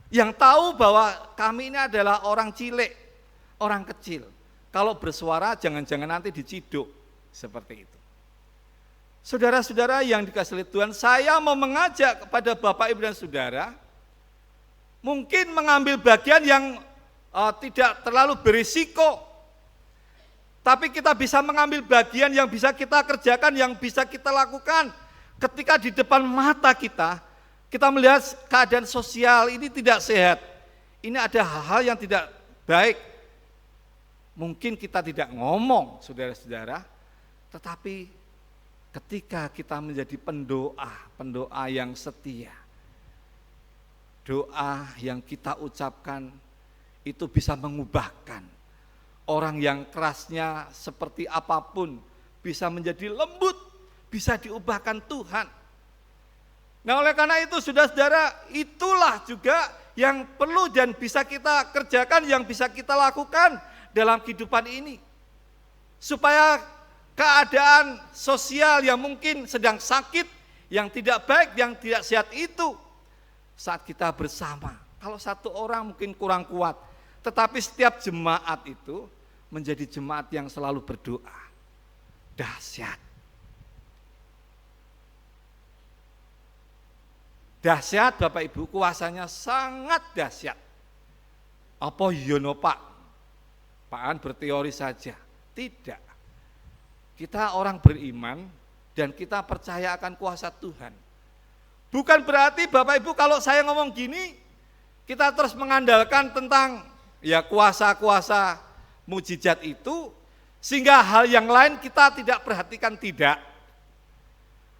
yang tahu bahwa kami ini adalah orang cilik, orang kecil. Kalau bersuara jangan-jangan nanti diciduk, seperti itu. Saudara-saudara yang dikasihi Tuhan, saya mau mengajak kepada Bapak, Ibu dan Saudara, mungkin mengambil bagian yang tidak terlalu berisiko, tapi kita bisa mengambil bagian yang bisa kita kerjakan, yang bisa kita lakukan. Ketika di depan mata kita melihat keadaan sosial ini tidak sehat, ini ada hal-hal yang tidak baik. Mungkin kita tidak ngomong, saudara-saudara, tetapi ketika kita menjadi pendoa yang setia, doa yang kita ucapkan itu bisa mengubahkan orang yang kerasnya seperti apapun, bisa menjadi lembut, bisa diubahkan Tuhan. Nah, oleh karena itu saudara-saudara, itulah juga yang perlu dan bisa kita kerjakan, yang bisa kita lakukan dalam kehidupan ini. Supaya keadaan sosial yang mungkin sedang sakit, yang tidak baik, yang tidak sehat itu, saat kita bersama, kalau satu orang mungkin kurang kuat, tetapi setiap jemaat itu menjadi jemaat yang selalu berdoa. Dahsyat. Dahsyat Bapak Ibu, kuasanya sangat dahsyat. Apa yono Pak? Pak An berteori saja. Tidak. Kita orang beriman dan kita percaya akan kuasa Tuhan. Bukan berarti Bapak Ibu kalau saya ngomong gini, kita terus mengandalkan tentang ya kuasa-kuasa mujizat itu, sehingga hal yang lain kita tidak perhatikan, tidak.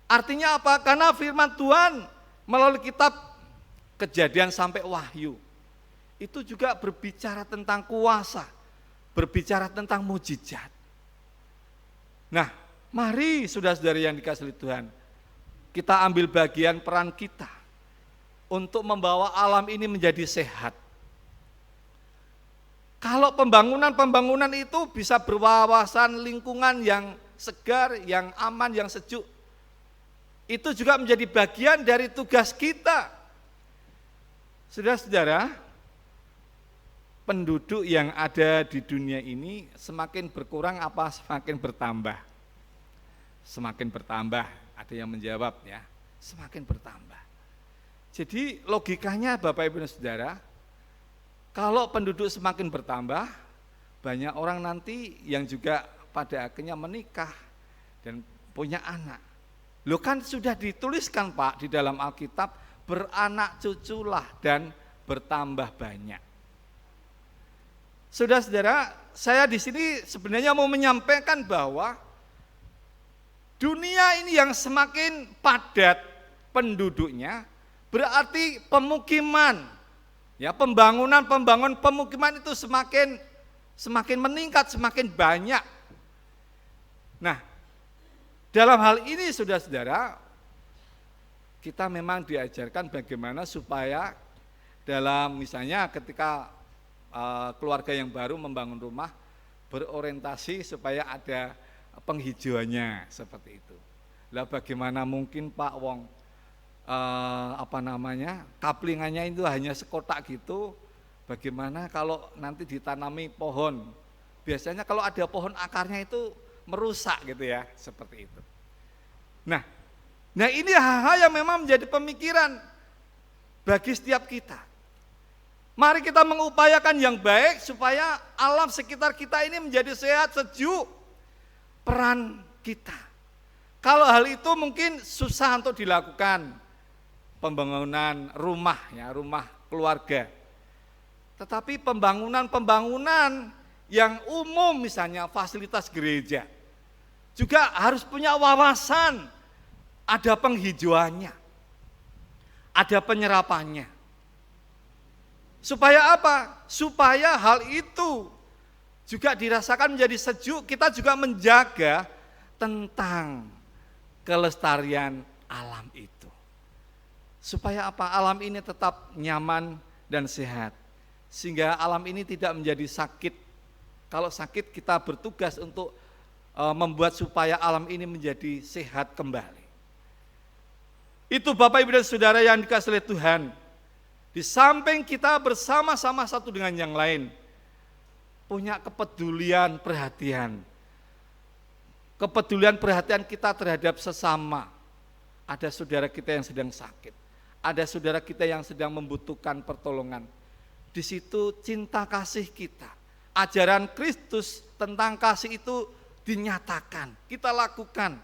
Artinya apa? Karena firman Tuhan melalui kitab Kejadian sampai Wahyu, itu juga berbicara tentang kuasa, berbicara tentang mujizat. Nah, mari saudara-saudari yang dikasihi Tuhan, kita ambil bagian peran kita untuk membawa alam ini menjadi sehat. Kalau pembangunan itu bisa berwawasan lingkungan yang segar, yang aman, yang sejuk, itu juga menjadi bagian dari tugas kita. Saudara-saudara, penduduk yang ada di dunia ini semakin berkurang apa semakin bertambah? Semakin bertambah, ada yang menjawab ya, semakin bertambah. Jadi logikanya Bapak Ibu dan Saudara, kalau penduduk semakin bertambah, banyak orang nanti yang juga pada akhirnya menikah dan punya anak. Loh kan sudah dituliskan Pak di dalam Alkitab, beranak cuculah dan bertambah banyak. Saudara-saudara, saya di sini sebenarnya mau menyampaikan bahwa dunia ini yang semakin padat penduduknya, berarti pemukiman, ya pembangunan pemukiman itu semakin meningkat, semakin banyak. Nah, dalam hal ini saudara-saudara, kita memang diajarkan bagaimana supaya dalam misalnya ketika keluarga yang baru membangun rumah, berorientasi supaya ada penghijauannya seperti itu. Lah bagaimana mungkin Pak Wong kaplingannya itu hanya sekotak gitu, bagaimana kalau nanti ditanami pohon? Biasanya kalau ada pohon akarnya itu merusak gitu ya, seperti itu. Nah ini hal-hal yang memang menjadi pemikiran bagi setiap kita. Mari kita mengupayakan yang baik supaya alam sekitar kita ini menjadi sehat, sejuk. Peran kita. Kalau hal itu mungkin susah untuk dilakukan, pembangunan rumah ya, rumah keluarga. Tetapi pembangunan yang umum misalnya fasilitas gereja juga harus punya wawasan, ada penghijauannya, ada penyerapannya. Supaya apa? Supaya hal itu juga dirasakan menjadi sejuk, kita juga menjaga tentang kelestarian alam itu. Supaya apa? Alam ini tetap nyaman dan sehat. Sehingga alam ini tidak menjadi sakit. Kalau sakit kita bertugas untuk membuat supaya alam ini menjadi sehat kembali. Itu Bapak Ibu dan Saudara yang dikasihi oleh Tuhan. Di samping kita bersama-sama satu dengan yang lain, punya kepedulian, perhatian. Kepedulian, perhatian kita terhadap sesama. Ada saudara kita yang sedang sakit. Ada saudara kita yang sedang membutuhkan pertolongan. Di situ cinta kasih kita. Ajaran Kristus tentang kasih itu dinyatakan, kita lakukan.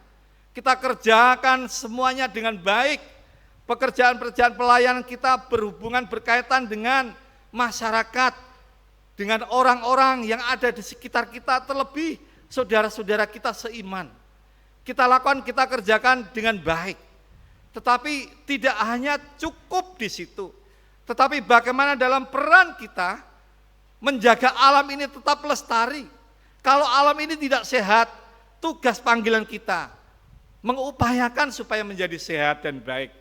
Kita kerjakan semuanya dengan baik. Pekerjaan-pekerjaan pelayanan kita berhubungan berkaitan dengan masyarakat, dengan orang-orang yang ada di sekitar kita, terlebih saudara-saudara kita seiman. Kita lakukan, kita kerjakan dengan baik. Tetapi tidak hanya cukup di situ, tetapi bagaimana dalam peran kita menjaga alam ini tetap lestari. Kalau alam ini tidak sehat, tugas panggilan kita mengupayakan supaya menjadi sehat dan baik.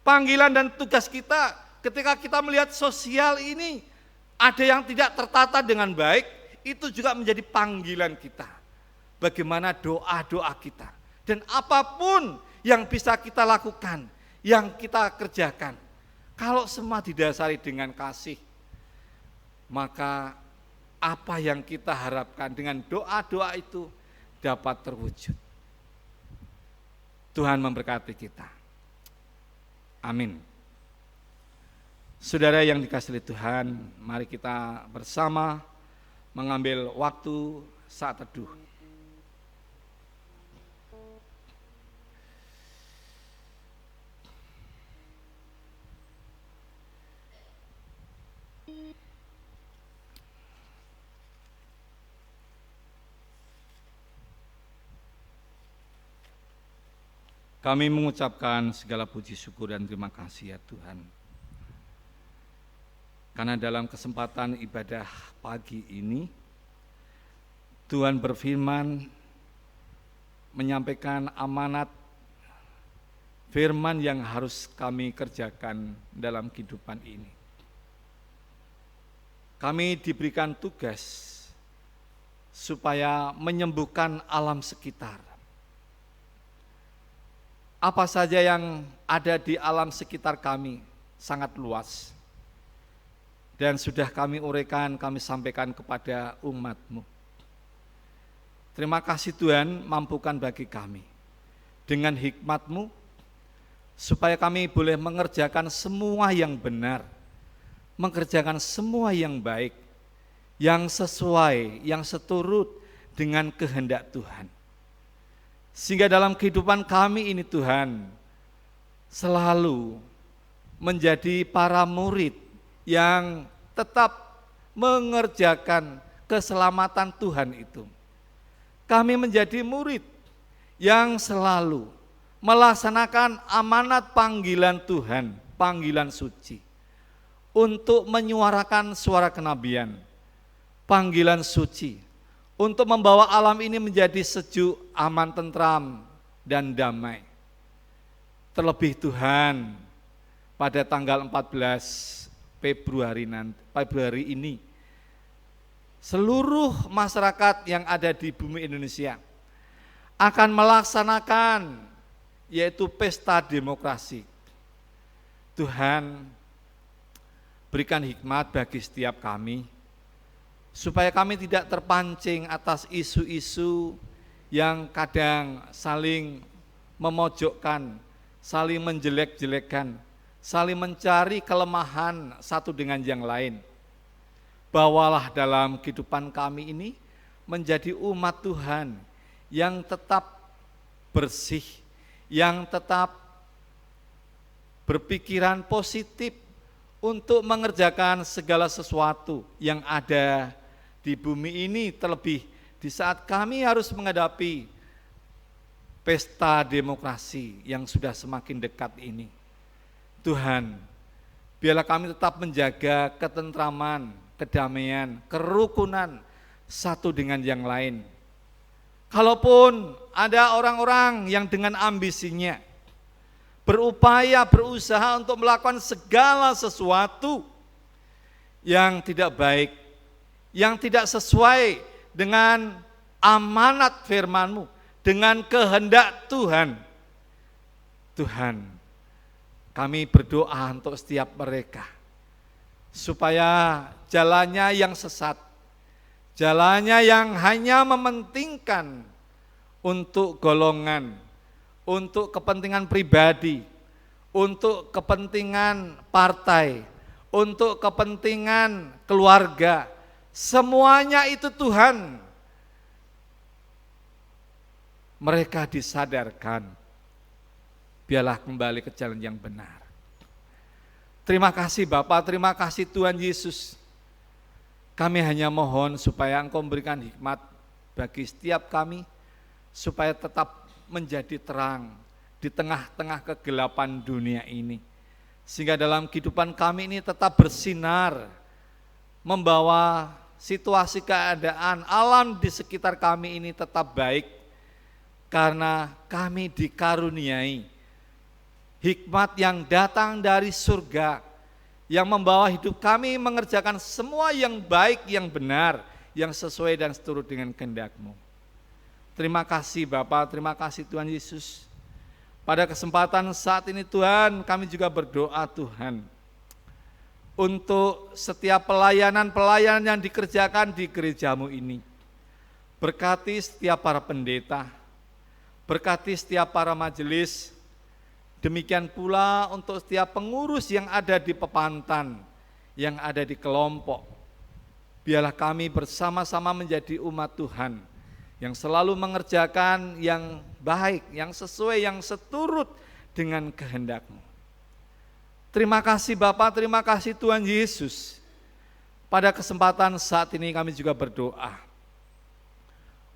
Panggilan dan tugas kita ketika kita melihat sosial ini ada yang tidak tertata dengan baik, itu juga menjadi panggilan kita. Bagaimana doa-doa kita dan apapun yang bisa kita lakukan, yang kita kerjakan, kalau semua didasari dengan kasih, maka apa yang kita harapkan dengan doa-doa itu dapat terwujud. Tuhan memberkati kita. Amin. Saudara yang dikasihi Tuhan, mari kita bersama mengambil waktu saat teduh. Kami mengucapkan segala puji syukur dan terima kasih ya Tuhan. Karena dalam kesempatan ibadah pagi ini, Tuhan berfirman, menyampaikan amanat firman yang harus kami kerjakan dalam kehidupan ini. Kami diberikan tugas supaya menyembuhkan alam sekitar. Apa saja yang ada di alam sekitar kami sangat luas. Dan sudah kami uraikan, kami sampaikan kepada umat-Mu. Terima kasih Tuhan, mampukan bagi kami. Dengan hikmat-Mu, supaya kami boleh mengerjakan semua yang benar, mengerjakan semua yang baik, yang sesuai, yang seturut dengan kehendak Tuhan. Sehingga dalam kehidupan kami ini Tuhan, selalu menjadi para murid yang tetap mengerjakan keselamatan Tuhan itu. Kami menjadi murid yang selalu melaksanakan amanat panggilan Tuhan, panggilan suci, untuk menyuarakan suara kenabian, panggilan suci, untuk membawa alam ini menjadi sejuk, aman, tentram, dan damai. Terlebih Tuhan, pada tanggal 14 Februari ini, seluruh masyarakat yang ada di bumi Indonesia akan melaksanakan yaitu pesta demokrasi. Tuhan berikan hikmat bagi setiap kami, supaya kami tidak terpancing atas isu-isu yang kadang saling memojokkan, saling menjelek-jelekan, saling mencari kelemahan satu dengan yang lain. Bawalah dalam kehidupan kami ini menjadi umat Tuhan yang tetap bersih, yang tetap berpikiran positif untuk mengerjakan segala sesuatu yang ada di bumi ini, terlebih di saat kami harus menghadapi pesta demokrasi yang sudah semakin dekat ini. Tuhan, Biarlah kami tetap menjaga ketentraman, kedamaian, kerukunan satu dengan yang lain. Kalaupun ada orang-orang yang dengan ambisinya berupaya, berusaha untuk melakukan segala sesuatu yang tidak baik, yang tidak sesuai dengan amanat firman-Mu, dengan kehendak Tuhan. Tuhan, kami berdoa untuk setiap mereka, supaya jalannya yang sesat, jalannya yang hanya mementingkan untuk golongan, untuk kepentingan pribadi, untuk kepentingan partai, untuk kepentingan keluarga, semuanya itu Tuhan, mereka disadarkan, biarlah kembali ke jalan yang benar. Terima kasih Bapak, terima kasih Tuhan Yesus. Kami hanya mohon supaya Engkau memberikan hikmat bagi setiap kami, supaya tetap menjadi terang di tengah-tengah kegelapan dunia ini. Sehingga dalam kehidupan kami ini tetap bersinar, membawa situasi keadaan alam di sekitar kami ini tetap baik, karena kami dikaruniai hikmat yang datang dari surga, yang membawa hidup kami mengerjakan semua yang baik, yang benar, yang sesuai dan seturut dengan kehendak-Mu. Terima kasih Bapa, terima kasih Tuhan Yesus. Pada kesempatan saat ini Tuhan, kami juga berdoa Tuhan, untuk setiap pelayanan-pelayanan yang dikerjakan di gereja-Mu ini. Berkati setiap para pendeta, berkati setiap para majelis, demikian pula untuk setiap pengurus yang ada di pepantan, yang ada di kelompok. Biarlah kami bersama-sama menjadi umat Tuhan, yang selalu mengerjakan yang baik, yang sesuai, yang seturut dengan kehendak-Mu. Terima kasih Bapa, terima kasih Tuhan Yesus. Pada kesempatan saat ini kami juga berdoa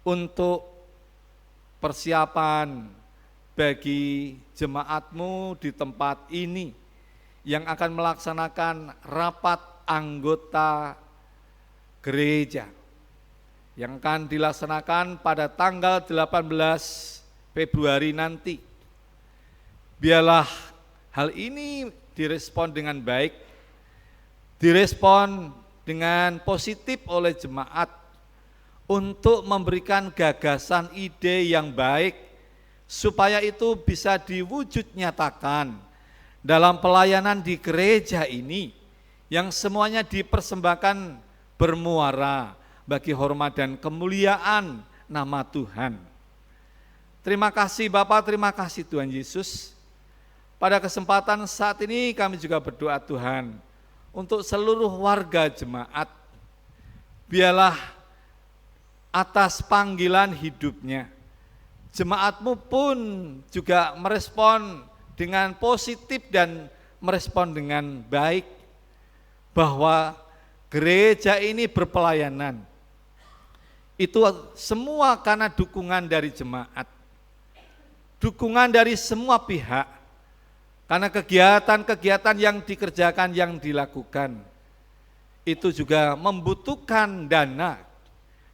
untuk persiapan bagi jemaat-Mu di tempat ini yang akan melaksanakan rapat anggota gereja yang akan dilaksanakan pada tanggal 18 Februari nanti. Biarlah hal ini direspon dengan baik, direspon dengan positif oleh jemaat untuk memberikan gagasan ide yang baik, supaya itu bisa diwujud nyatakan dalam pelayanan di gereja ini, yang semuanya dipersembahkan bermuara bagi hormat dan kemuliaan nama Tuhan. Terima kasih Bapak, terima kasih Tuhan Yesus. Pada kesempatan saat ini kami juga berdoa Tuhan untuk seluruh warga jemaat. Biarlah atas panggilan hidupnya, jemaat-Mu pun juga merespon dengan positif dan merespon dengan baik, bahwa gereja ini berpelayanan. Itu semua karena dukungan dari jemaat, dukungan dari semua pihak, karena kegiatan-kegiatan yang dikerjakan, yang dilakukan, itu juga membutuhkan dana.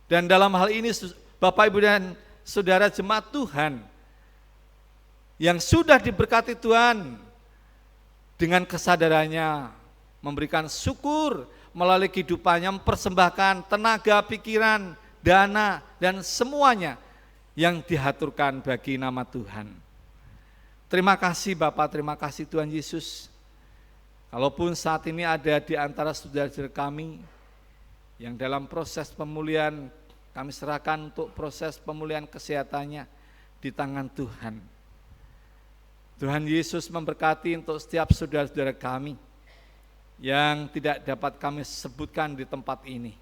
Dan dalam hal ini Bapak Ibu dan Saudara jemaat Tuhan yang sudah diberkati Tuhan dengan kesadarannya memberikan syukur melalui kehidupannya, mempersembahkan tenaga, pikiran, dana, dan semuanya yang dihaturkan bagi nama Tuhan. Terima kasih Bapak, terima kasih Tuhan Yesus. Kalaupun saat ini ada di antara saudara-saudara kami yang dalam proses pemulihan, kami serahkan untuk proses pemulihan kesehatannya di tangan Tuhan. Tuhan Yesus memberkati untuk setiap saudara-saudara kami yang tidak dapat kami sebutkan di tempat ini.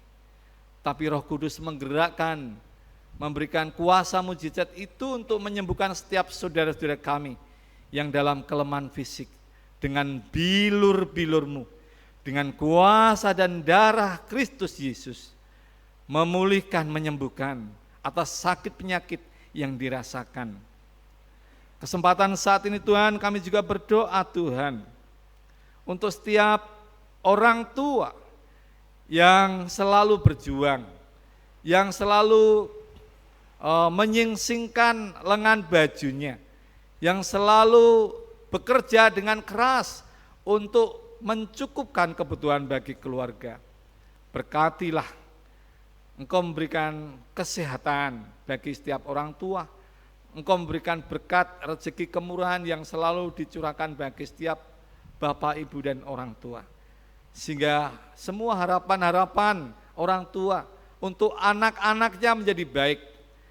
Tapi Roh Kudus menggerakkan, memberikan kuasa mujizat itu untuk menyembuhkan setiap saudara-saudara kami yang dalam kelemahan fisik. Dengan bilur-bilur-Mu, dengan kuasa dan darah Kristus Yesus, memulihkan, menyembuhkan atas sakit penyakit yang dirasakan. Kesempatan saat ini Tuhan, kami juga berdoa Tuhan untuk setiap orang tua yang selalu berjuang, yang selalu menyingsingkan lengan bajunya, yang selalu bekerja dengan keras untuk mencukupkan kebutuhan bagi keluarga. Berkatilah Engkau memberikan kesehatan bagi setiap orang tua, Engkau memberikan berkat rezeki kemurahan yang selalu dicurahkan bagi setiap bapak, ibu, dan orang tua. Sehingga semua harapan-harapan orang tua untuk anak-anaknya menjadi baik.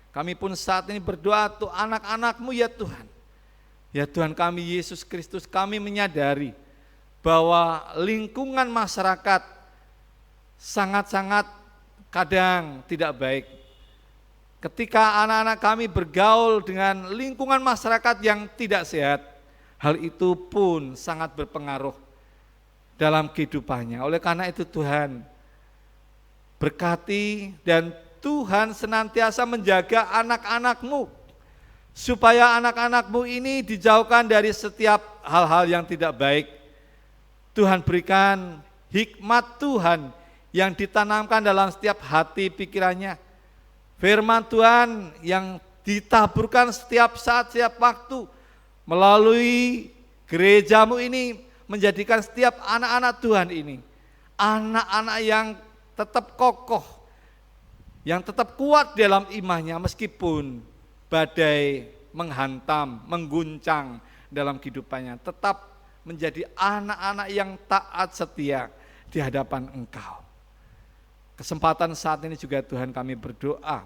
Kami pun saat ini berdoa untuk anak-anak-Mu ya Tuhan. Ya Tuhan kami Yesus Kristus, kami menyadari bahwa lingkungan masyarakat sangat-sangat kadang tidak baik. Ketika anak-anak kami bergaul dengan lingkungan masyarakat yang tidak sehat, hal itu pun sangat berpengaruh dalam kehidupannya. Oleh karena itu Tuhan, berkati dan Tuhan senantiasa menjaga anak-anak-Mu, supaya anak-anak-Mu ini dijauhkan dari setiap hal-hal yang tidak baik. Tuhan berikan hikmat Tuhan yang ditanamkan dalam setiap hati pikirannya. Firman Tuhan yang ditaburkan setiap saat, setiap waktu melalui gereja-Mu ini menjadikan setiap anak-anak Tuhan ini anak-anak yang tetap kokoh, yang tetap kuat dalam imannya meskipun badai menghantam, mengguncang dalam kehidupannya, tetap menjadi anak-anak yang taat setia di hadapan Engkau. Kesempatan saat ini juga Tuhan kami berdoa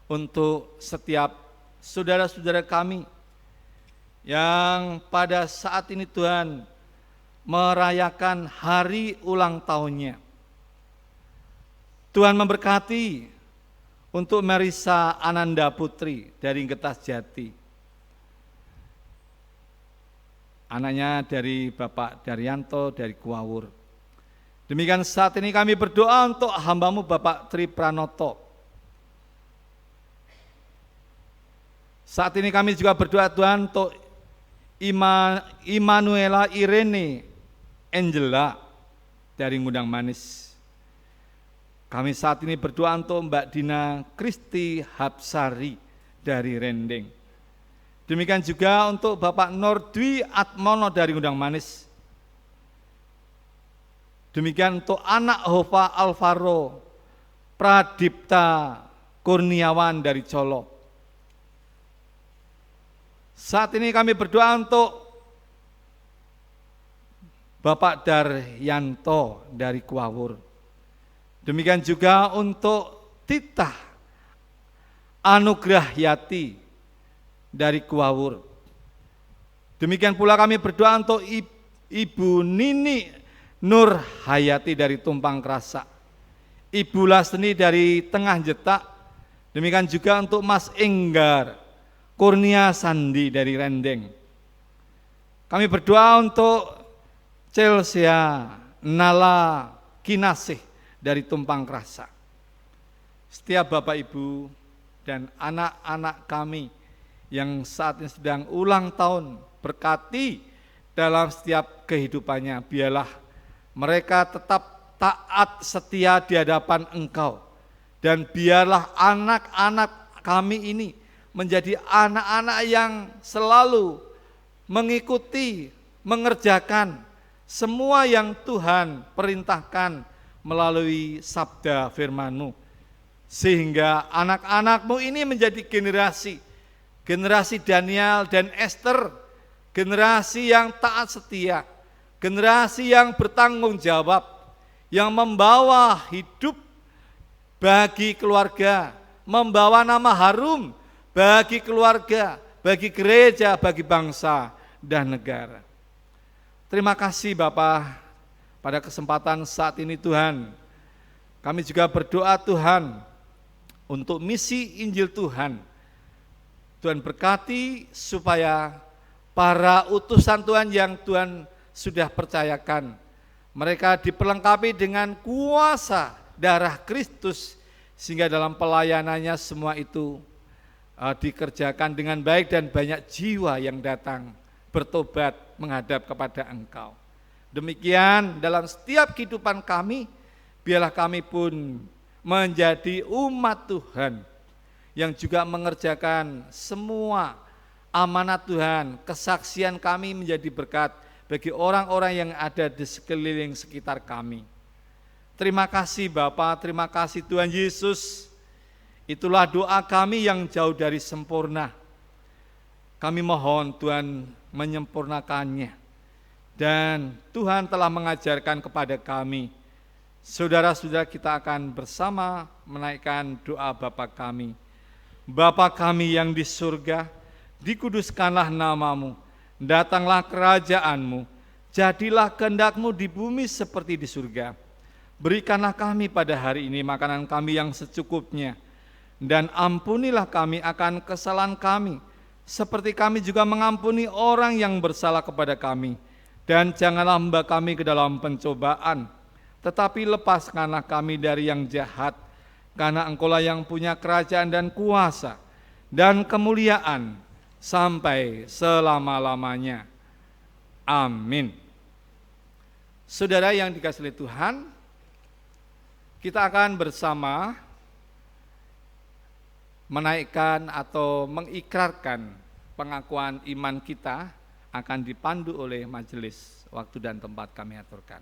untuk setiap saudara-saudara kami yang pada saat ini Tuhan merayakan hari ulang tahunnya. Tuhan memberkati untuk Marisa Ananda Putri dari Getas Jati. Anaknya dari Bapak Daryanto dari Kuawur. Demikian saat ini kami berdoa untuk hamba-Mu Bapak Tri Pranoto. Saat ini kami juga berdoa Tuhan untuk Immanuela Irene Angela dari Ngundang Manis. Kami saat ini berdoa untuk Mbak Dina Kristi Hapsari dari Rendeng. Demikian juga untuk Bapak Nordwi Atmono dari Ngundang Manis. Demikian untuk anak Hova Alvaro Pradipta Kurniawan dari Colo. Saat ini kami berdoa untuk Bapak Daryanto dari Kuawur. Demikian juga untuk Tita Anugrah Yati dari Kuawur. Demikian pula kami berdoa untuk Ibu Nini Nur Hayati dari Tumpang Krasa, Ibu Lasni dari Tengah Jetak. Demikian juga untuk Mas Enggar Kurnia Sandi dari Rendeng. Kami berdoa untuk Chelsea Nala Kinasih dari Tumpang Krasa. Setiap Bapak Ibu dan anak-anak kami yang saat ini sedang ulang tahun, berkati dalam setiap kehidupannya. Biarlah mereka tetap taat setia di hadapan Engkau. Dan biarlah anak-anak kami ini menjadi anak-anak yang selalu mengikuti, mengerjakan semua yang Tuhan perintahkan melalui sabda firman-Mu. Sehingga anak-anak-Mu ini menjadi generasi Daniel dan Esther, generasi yang taat setia, generasi yang bertanggung jawab, yang membawa hidup bagi keluarga, membawa nama harum bagi keluarga, bagi gereja, bagi bangsa dan negara. Terima kasih Bapak, pada kesempatan saat ini Tuhan, kami juga berdoa Tuhan untuk misi Injil Tuhan. Tuhan berkati supaya para utusan Tuhan yang Tuhan sudah percayakan, mereka diperlengkapi dengan kuasa darah Kristus, sehingga dalam pelayanannya semua itu dikerjakan dengan baik dan banyak jiwa yang datang bertobat menghadap kepada Engkau. Demikian dalam setiap kehidupan kami, biarlah kami pun menjadi umat Tuhan yang juga mengerjakan semua amanat Tuhan. Kesaksian kami menjadi berkat bagi orang-orang yang ada di sekeliling sekitar kami. Terima kasih Bapa, terima kasih Tuhan Yesus. Itulah doa kami yang jauh dari sempurna. Kami mohon Tuhan menyempurnakannya. Dan Tuhan telah mengajarkan kepada kami. Saudara-saudara, kita akan bersama menaikkan doa Bapa kami. Bapa kami yang di surga, dikuduskanlah namamu, datanglah kerajaanmu, jadilah kehendak-Mu di bumi seperti di surga. Berikanlah kami pada hari ini makanan kami yang secukupnya, dan ampunilah kami akan kesalahan kami, seperti kami juga mengampuni orang yang bersalah kepada kami. Dan janganlah membawa kami ke dalam pencobaan, tetapi lepaskanlah kami dari yang jahat, karena Engkau-lah yang punya kerajaan dan kuasa, dan kemuliaan, sampai selama-lamanya. Amin. Saudara yang dikasihi Tuhan, kita akan bersama menaikkan atau mengikrarkan pengakuan iman kita, akan dipandu oleh majelis. Waktu dan tempat kami aturkan.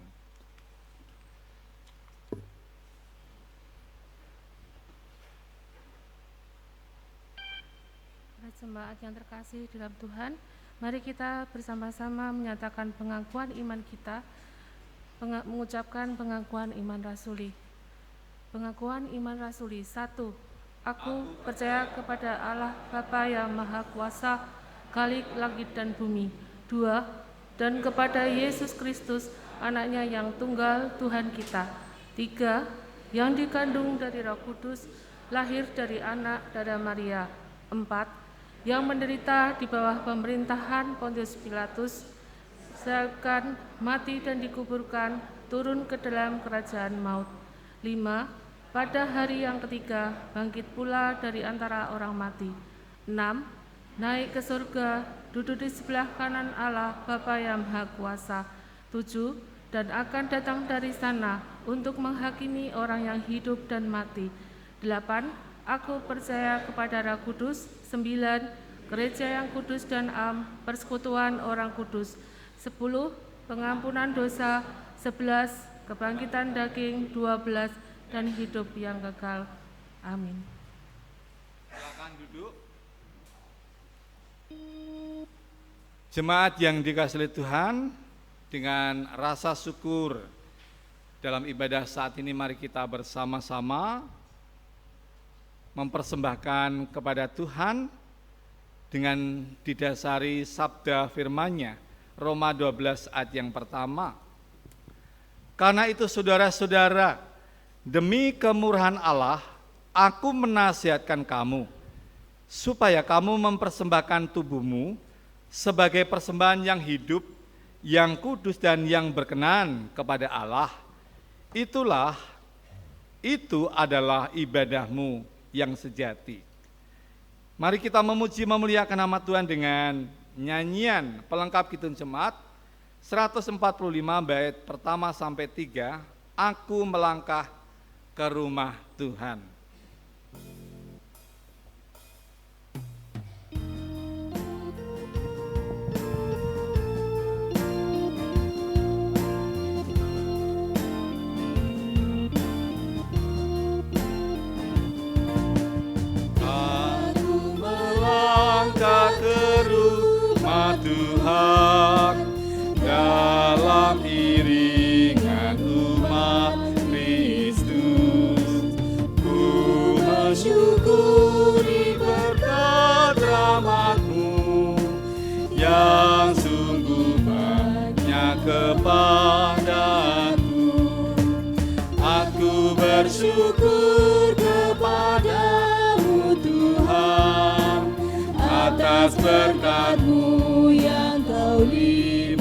Jemaat yang terkasih dalam Tuhan, mari kita bersama-sama menyatakan pengakuan iman kita, mengucapkan pengakuan iman rasuli. Pengakuan iman rasuli. 1. Aku percaya kepada Allah Bapa yang Maha Kuasa, Khalik langit dan bumi. 2. Dan kepada Yesus Kristus, anaknya yang tunggal Tuhan kita. 3. Yang dikandung dari Roh Kudus, lahir dari anak darah Maria. 4. Yang menderita di bawah pemerintahan Pontius Pilatus, sedangkan mati dan dikuburkan, turun ke dalam kerajaan maut. 5. Pada hari yang ketiga, bangkit pula dari antara orang mati. 6. Naik ke surga, duduk di sebelah kanan Allah Bapa yang Maha Kuasa. 7. Dan akan datang dari sana untuk menghakimi orang yang hidup dan mati. 8. Aku percaya kepada Roh Kudus. 9. Gereja yang kudus dan am, persekutuan orang kudus. 10. Pengampunan dosa. 11. Kebangkitan daging. 12. Dan hidup yang kekal. Amin. Silakan duduk. Jemaat yang dikasihi Tuhan, dengan rasa syukur dalam ibadah saat ini, mari kita bersama-sama mempersembahkan kepada Tuhan dengan didasari sabda firman-Nya, Roma 12 ayat yang pertama. Karena itu saudara-saudara, demi kemurahan Allah, aku menasihatkan kamu, supaya kamu mempersembahkan tubuhmu sebagai persembahan yang hidup, yang kudus dan yang berkenan kepada Allah. Itu adalah ibadahmu yang sejati. Mari kita memuji memuliakan nama Tuhan dengan nyanyian pelengkap Kidung Jemaat 145 bait pertama sampai 3, Aku melangkah ke rumah Tuhan. Tuhan dalam iringan umat Kristus, ku mensyukuri berkat rahmat-Mu yang sungguh banyak kepadaku. Aku bersyukur kepada-Mu Tuhan atas berkat-Mu yang Kau limpahkan.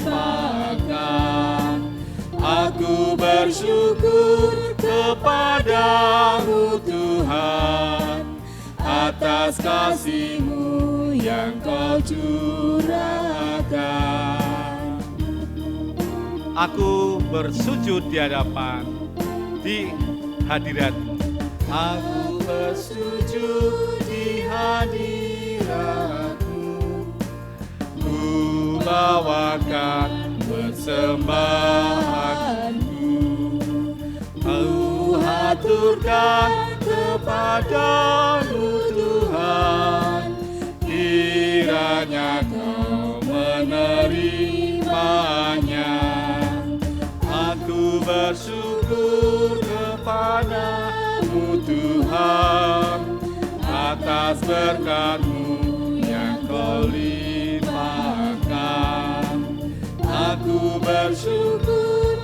Aku bersyukur kepada-Mu Tuhan atas kasih-Mu yang Kau curahkan. makan. Aku bersujud di hadirat-Mu. Aku bersujud di hadirat-Mu. Ku bawakan persembahanku. Ku haturkan kepadamu Tuhan. Kiranya Kau menerimanya. Aku bersyukur kepadamu Tuhan atas berkat-Mu yang Kau limpahkan. Aku bersyukur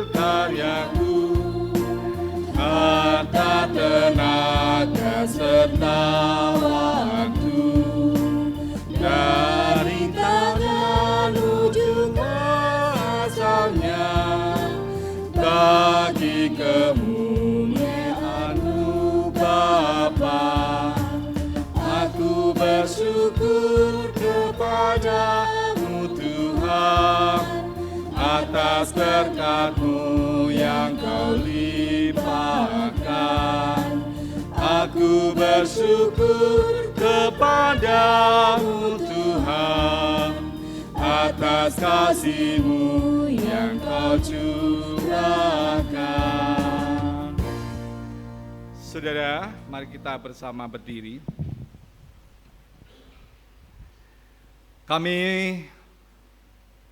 karyaku, harta tenaga serta waktu, dari tangan ujung asalnya, bagi kemuliaan-Mu Bapa. Aku bersyukur kepadamu Tuhan atas berkat-Mu yang Kau limpahkan. Aku bersyukur kepadamu Tuhan atas kasih-Mu yang Kau curahkan. Saudara, mari kita bersama berdiri. Kami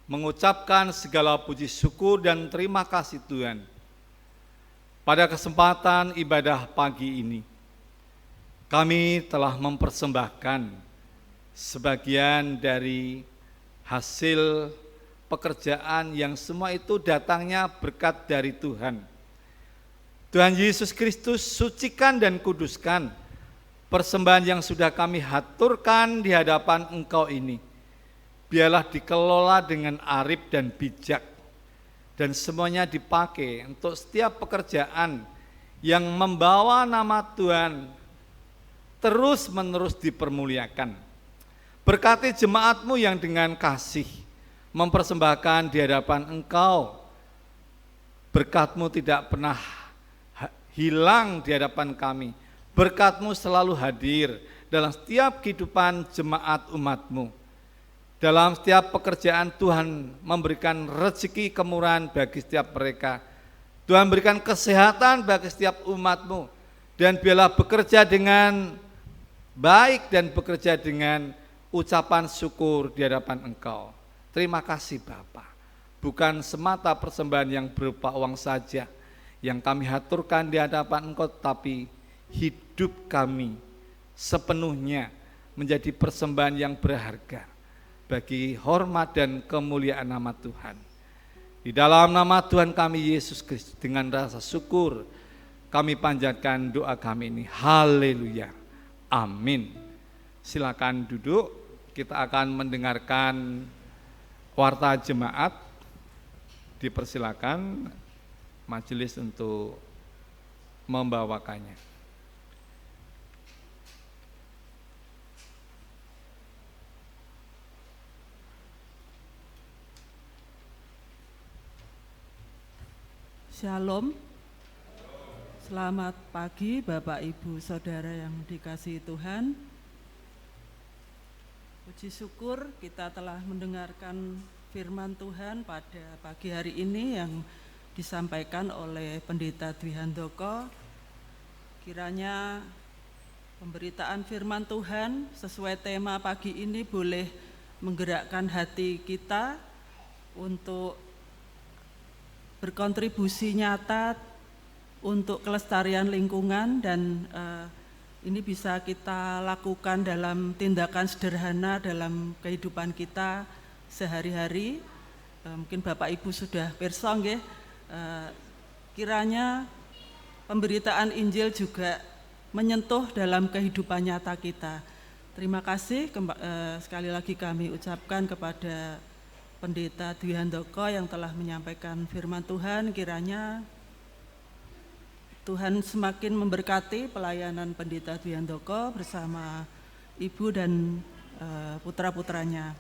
mengucapkan segala puji syukur dan terima kasih Tuhan pada kesempatan ibadah pagi ini. Kami telah mempersembahkan sebagian dari hasil pekerjaan yang semua itu datangnya berkat dari Tuhan. Tuhan Yesus Kristus, sucikan dan kuduskan persembahan yang sudah kami haturkan di hadapan Engkau ini. Biarlah dikelola dengan arif dan bijak, dan semuanya dipakai untuk setiap pekerjaan yang membawa nama Tuhan terus-menerus dipermuliakan. Berkati jemaat-Mu yang dengan kasih mempersembahkan di hadapan Engkau. Berkat-Mu tidak pernah hilang di hadapan kami. Berkat-Mu selalu hadir dalam setiap kehidupan jemaat umat-Mu. Dalam setiap pekerjaan Tuhan memberikan rezeki kemurahan bagi setiap mereka. Tuhan berikan kesehatan bagi setiap umat-Mu. Dan biarlah bekerja dengan baik dan bekerja dengan ucapan syukur di hadapan Engkau. Terima kasih Bapa. Bukan semata persembahan yang berupa uang saja yang kami haturkan di hadapan Engkau, tapi hidup kami sepenuhnya menjadi persembahan yang berharga bagi hormat dan kemuliaan nama Tuhan. Di dalam nama Tuhan kami Yesus Kristus, dengan rasa syukur kami panjatkan doa kami ini. Haleluya. Amin. Silakan duduk. Kita akan mendengarkan warta jemaat. Dipersilakan majelis untuk membawakannya. Shalom. Selamat pagi Bapak Ibu Saudara yang dikasihi Tuhan. Puji syukur kita telah mendengarkan firman Tuhan pada pagi hari ini yang disampaikan oleh Pendeta Dwi Handoko. Kiranya pemberitaan firman Tuhan sesuai tema pagi ini boleh menggerakkan hati kita untuk berkontribusi nyata untuk kelestarian lingkungan, dan ini bisa kita lakukan dalam tindakan sederhana dalam kehidupan kita sehari-hari. Mungkin Bapak Ibu sudah pirsa nggih, kiranya pemberitaan Injil juga menyentuh dalam kehidupan nyata kita. Terima kasih sekali lagi kami ucapkan kepada Pendeta Dwi Handoko yang telah menyampaikan firman Tuhan. Kiranya Tuhan semakin memberkati pelayanan Pendeta Dwi Handoko bersama ibu dan putra-putranya.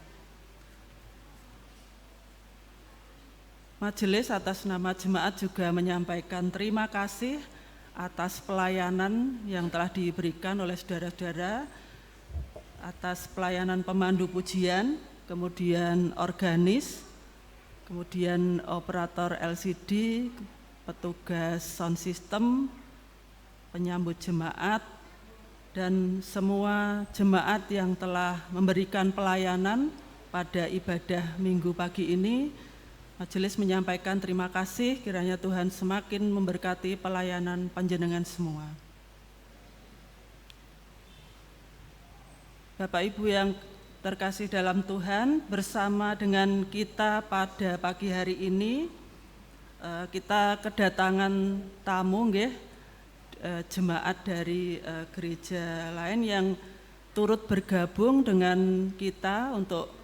Majelis atas nama jemaat juga menyampaikan terima kasih atas pelayanan yang telah diberikan oleh saudara-saudara, atas pelayanan pemandu pujian, kemudian organis, kemudian operator LCD, petugas sound system, penyambut jemaat, dan semua jemaat yang telah memberikan pelayanan pada ibadah Minggu pagi ini. Majelis menyampaikan terima kasih, kiranya Tuhan semakin memberkati pelayanan panjenengan semua. Bapak Ibu yang terkasih dalam Tuhan, bersama dengan kita pada pagi hari ini kita kedatangan tamu jemaat dari gereja lain yang turut bergabung dengan kita untuk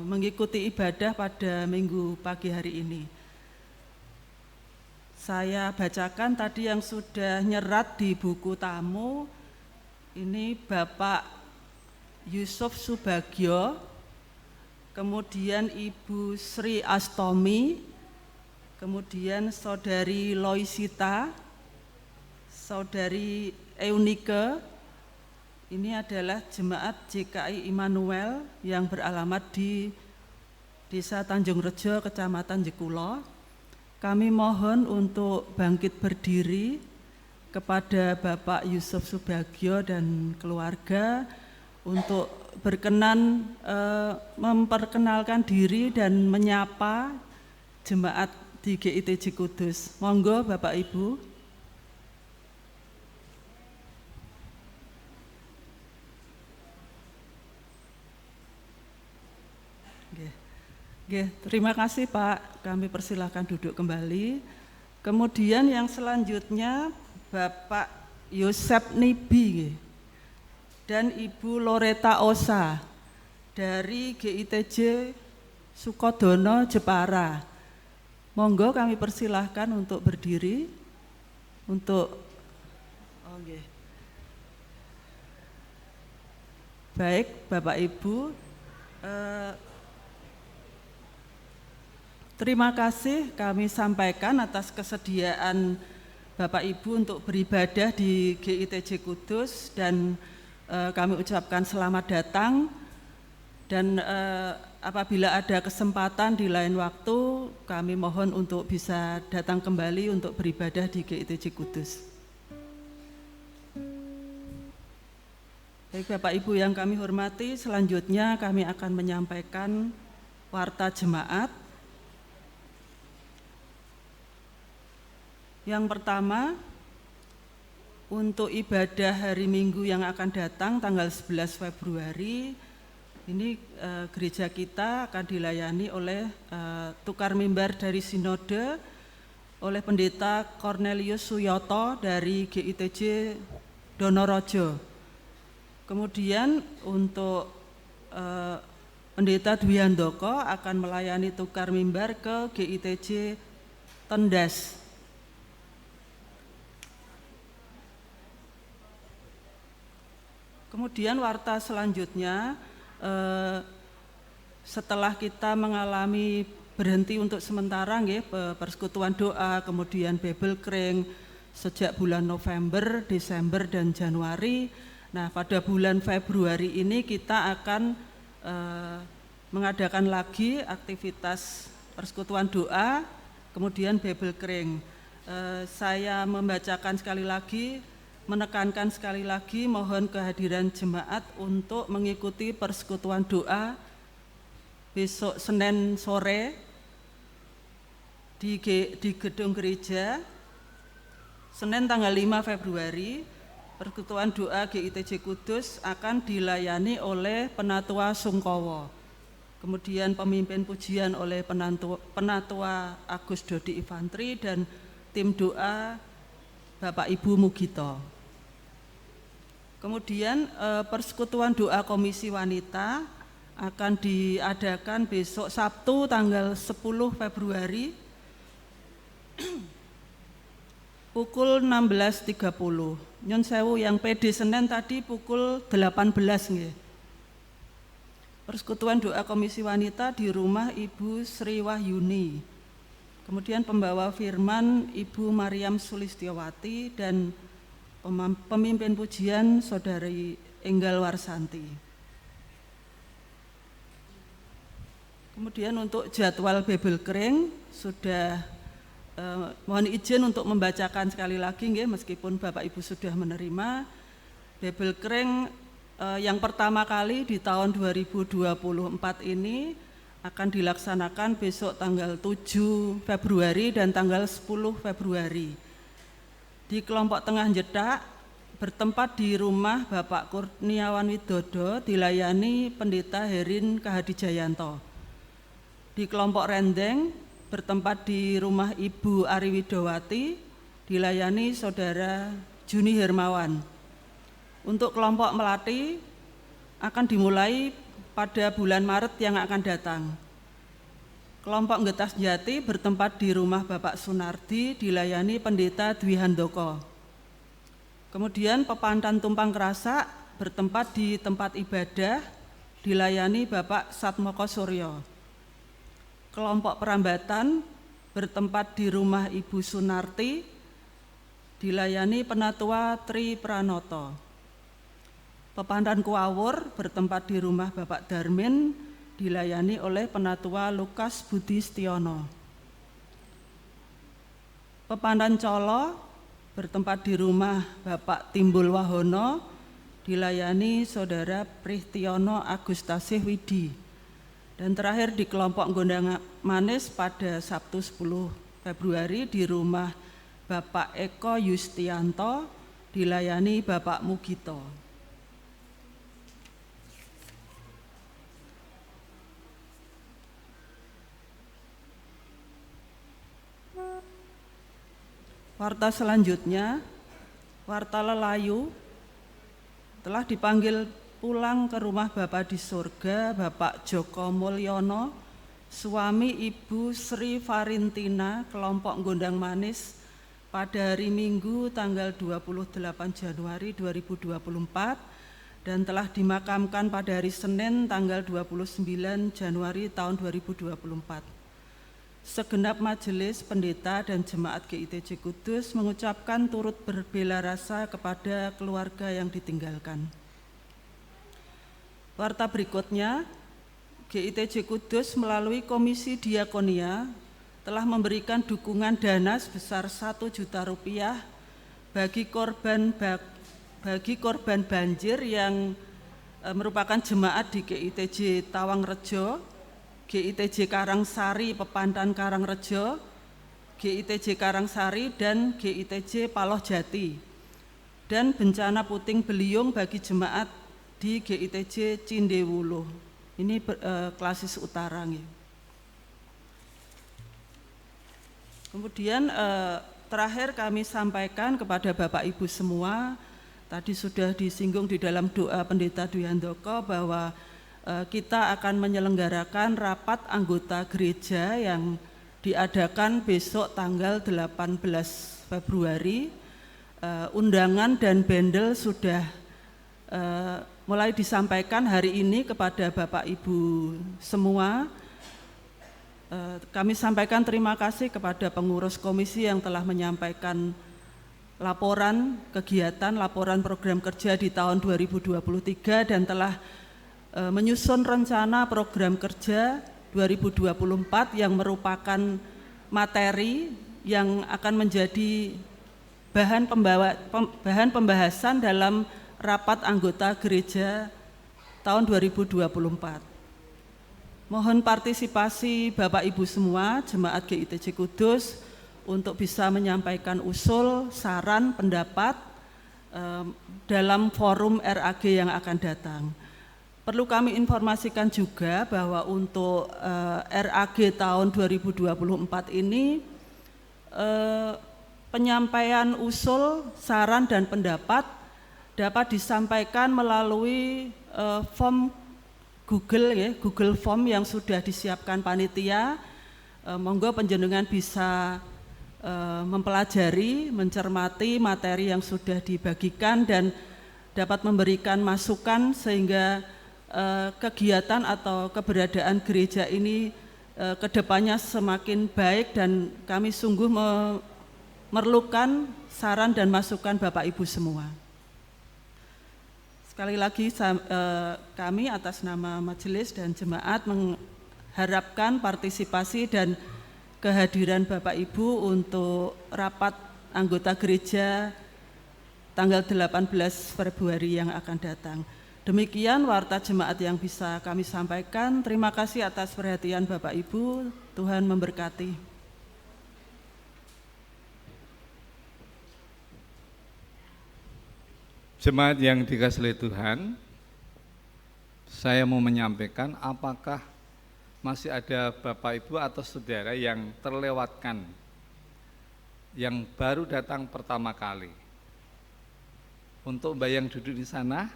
mengikuti ibadah pada Minggu pagi hari ini. Saya bacakan tadi yang sudah nyerat di buku tamu. Ini Bapak Yusuf Subagio, kemudian Ibu Sri Astomi, kemudian Saudari Loisita, Saudari Eunike. Ini adalah jemaat JKI Immanuel yang beralamat di Desa Tanjung Rejo, Kecamatan Jekulo. Kami mohon untuk bangkit berdiri kepada Bapak Yusuf Subagio dan keluarga untuk berkenan memperkenalkan diri dan menyapa jemaat di GITJ Kudus. Monggo Bapak Ibu. Terima kasih Pak, kami persilahkan duduk kembali. Kemudian yang selanjutnya Bapak Yosep Nibi dan Ibu Loreta Osa dari GITJ Sukodono, Jepara. Monggo kami persilahkan untuk berdiri untuk Baik Bapak Ibu, terima kasih kami sampaikan atas kesediaan Bapak Ibu untuk beribadah di GITJ Kudus, dan kami ucapkan selamat datang, dan apabila ada kesempatan di lain waktu kami mohon untuk bisa datang kembali untuk beribadah di GITJ Kudus. Baik Bapak Ibu yang kami hormati, selanjutnya kami akan menyampaikan warta jemaat. Yang pertama, untuk ibadah hari Minggu yang akan datang tanggal 11 Februari, ini gereja kita akan dilayani oleh tukar mimbar dari Sinode oleh Pendeta Cornelius Suyoto dari GITJ Donorojo. Kemudian untuk Pendeta Dwi Handoko akan melayani tukar mimbar ke GITJ Tendas. Kemudian warta selanjutnya, setelah kita mengalami berhenti untuk sementara persekutuan doa, kemudian Bebel Kring sejak bulan November, Desember, dan Januari. Nah, pada bulan Februari ini kita akan mengadakan lagi aktivitas persekutuan doa, kemudian Bebel Kring. Saya membacakan sekali lagi, menekankan sekali lagi, mohon kehadiran jemaat untuk mengikuti persekutuan doa besok Senin sore di gedung gereja. Senin tanggal 5 Februari, persekutuan doa GITJ Kudus akan dilayani oleh Penatua Sungkowo. Kemudian pemimpin pujian oleh Penatua Agus Dodi Infantri dan tim doa Bapak Ibu Mugito. Kemudian persekutuan doa Komisi Wanita akan diadakan besok Sabtu tanggal 10 Februari pukul 16.30. Nyun sewu yang PD Senin tadi pukul 18 nggih. Persekutuan doa Komisi Wanita di rumah Ibu Sri Wahyuni. Kemudian pembawa firman Ibu Mariam Sulistiowati dan pemimpin pujian Saudari Enggal Warsanti. Kemudian untuk jadwal Bebel Kering sudah mohon izin untuk membacakan sekali lagi nggih, meskipun Bapak Ibu sudah menerima. Bebel Kering yang pertama kali di tahun 2024 ini akan dilaksanakan besok tanggal 7 Februari dan tanggal 10 Februari. Di kelompok Tengah Jedak bertempat di rumah Bapak Kurniawan Widodo dilayani Pendeta Herin Kahadijayanto. Di kelompok Rendeng bertempat di rumah Ibu Ari Widowati dilayani Saudara Juni Hermawan. Untuk kelompok Melati akan dimulai pada bulan Maret yang akan datang. Kelompok Ngetas Jati bertempat di rumah Bapak Sunardi dilayani Pendeta Dwi Handoko. Kemudian Pepantan Tumpang Kerasak bertempat di tempat ibadah dilayani Bapak Satmoko Suryo. Kelompok Perambatan bertempat di rumah Ibu Sunarti dilayani Penatua Tri Pranoto. Pepandan Kuawur bertempat di rumah Bapak Darmin dilayani oleh Penatua Lukas Budi Stiono. Pepandan Colo bertempat di rumah Bapak Timbul Wahono dilayani Saudara Prihtiono Agustasih Widi. Dan terakhir di kelompok Gondang Manis pada Sabtu 10 Februari di rumah Bapak Eko Yustianto dilayani Bapak Mugito. Warta selanjutnya, Warta Lelayu telah dipanggil pulang ke rumah Bapa di surga Bapak Joko Mulyono, suami Ibu Sri Farintina, kelompok Gondang Manis pada hari Minggu tanggal 28 Januari 2024 dan telah dimakamkan pada hari Senin tanggal 29 Januari tahun 2024. Segenap majelis, pendeta, dan jemaat GITJ Kudus mengucapkan turut berbela rasa kepada keluarga yang ditinggalkan. Warta berikutnya, GITJ Kudus melalui Komisi Diakonia telah memberikan dukungan dana sebesar Rp1 juta bagi korban banjir yang merupakan jemaat di GITJ Tawangrejo, GITJ Karangsari Pepandan Karangrejo, GITJ Karangsari, dan GITJ Paloh Jati, dan bencana puting beliung bagi jemaat di GITJ Cindewuluh. Ini Klasis Utara. Kemudian terakhir kami sampaikan kepada Bapak Ibu semua, tadi sudah disinggung di dalam doa Pendeta Dwi Handoko bahwa kita akan menyelenggarakan rapat anggota gereja yang diadakan besok tanggal 18 Februari. Undangan dan bendel sudah mulai disampaikan hari ini kepada Bapak Ibu semua. Kami sampaikan terima kasih kepada pengurus komisi yang telah menyampaikan laporan kegiatan, laporan program kerja di tahun 2023 dan telah menyusun rencana program kerja 2024 yang merupakan materi yang akan menjadi bahan pembahasan dalam rapat anggota gereja tahun 2024. Mohon partisipasi Bapak Ibu semua, jemaat GITJ Kudus untuk bisa menyampaikan usul, saran, pendapat dalam forum RAG yang akan datang. Perlu kami informasikan juga bahwa untuk RAG tahun 2024 ini penyampaian usul, saran, dan pendapat dapat disampaikan melalui form Google ya, Google Form yang sudah disiapkan panitia. Monggo panjenengan bisa mempelajari, mencermati materi yang sudah dibagikan dan dapat memberikan masukan sehingga kegiatan atau keberadaan gereja ini kedepannya semakin baik, dan kami sungguh memerlukan saran dan masukan Bapak Ibu semua. Sekali lagi kami atas nama majelis dan jemaat mengharapkan partisipasi dan kehadiran Bapak Ibu untuk rapat anggota gereja tanggal 18 Februari yang akan datang. Demikian warta jemaat yang bisa kami sampaikan. Terima kasih atas perhatian Bapak Ibu. Tuhan memberkati. Jemaat yang dikasihi Tuhan, saya mau menyampaikan apakah masih ada Bapak Ibu atau saudara yang terlewatkan, yang baru datang pertama kali. Untuk Mbak yang duduk di sana,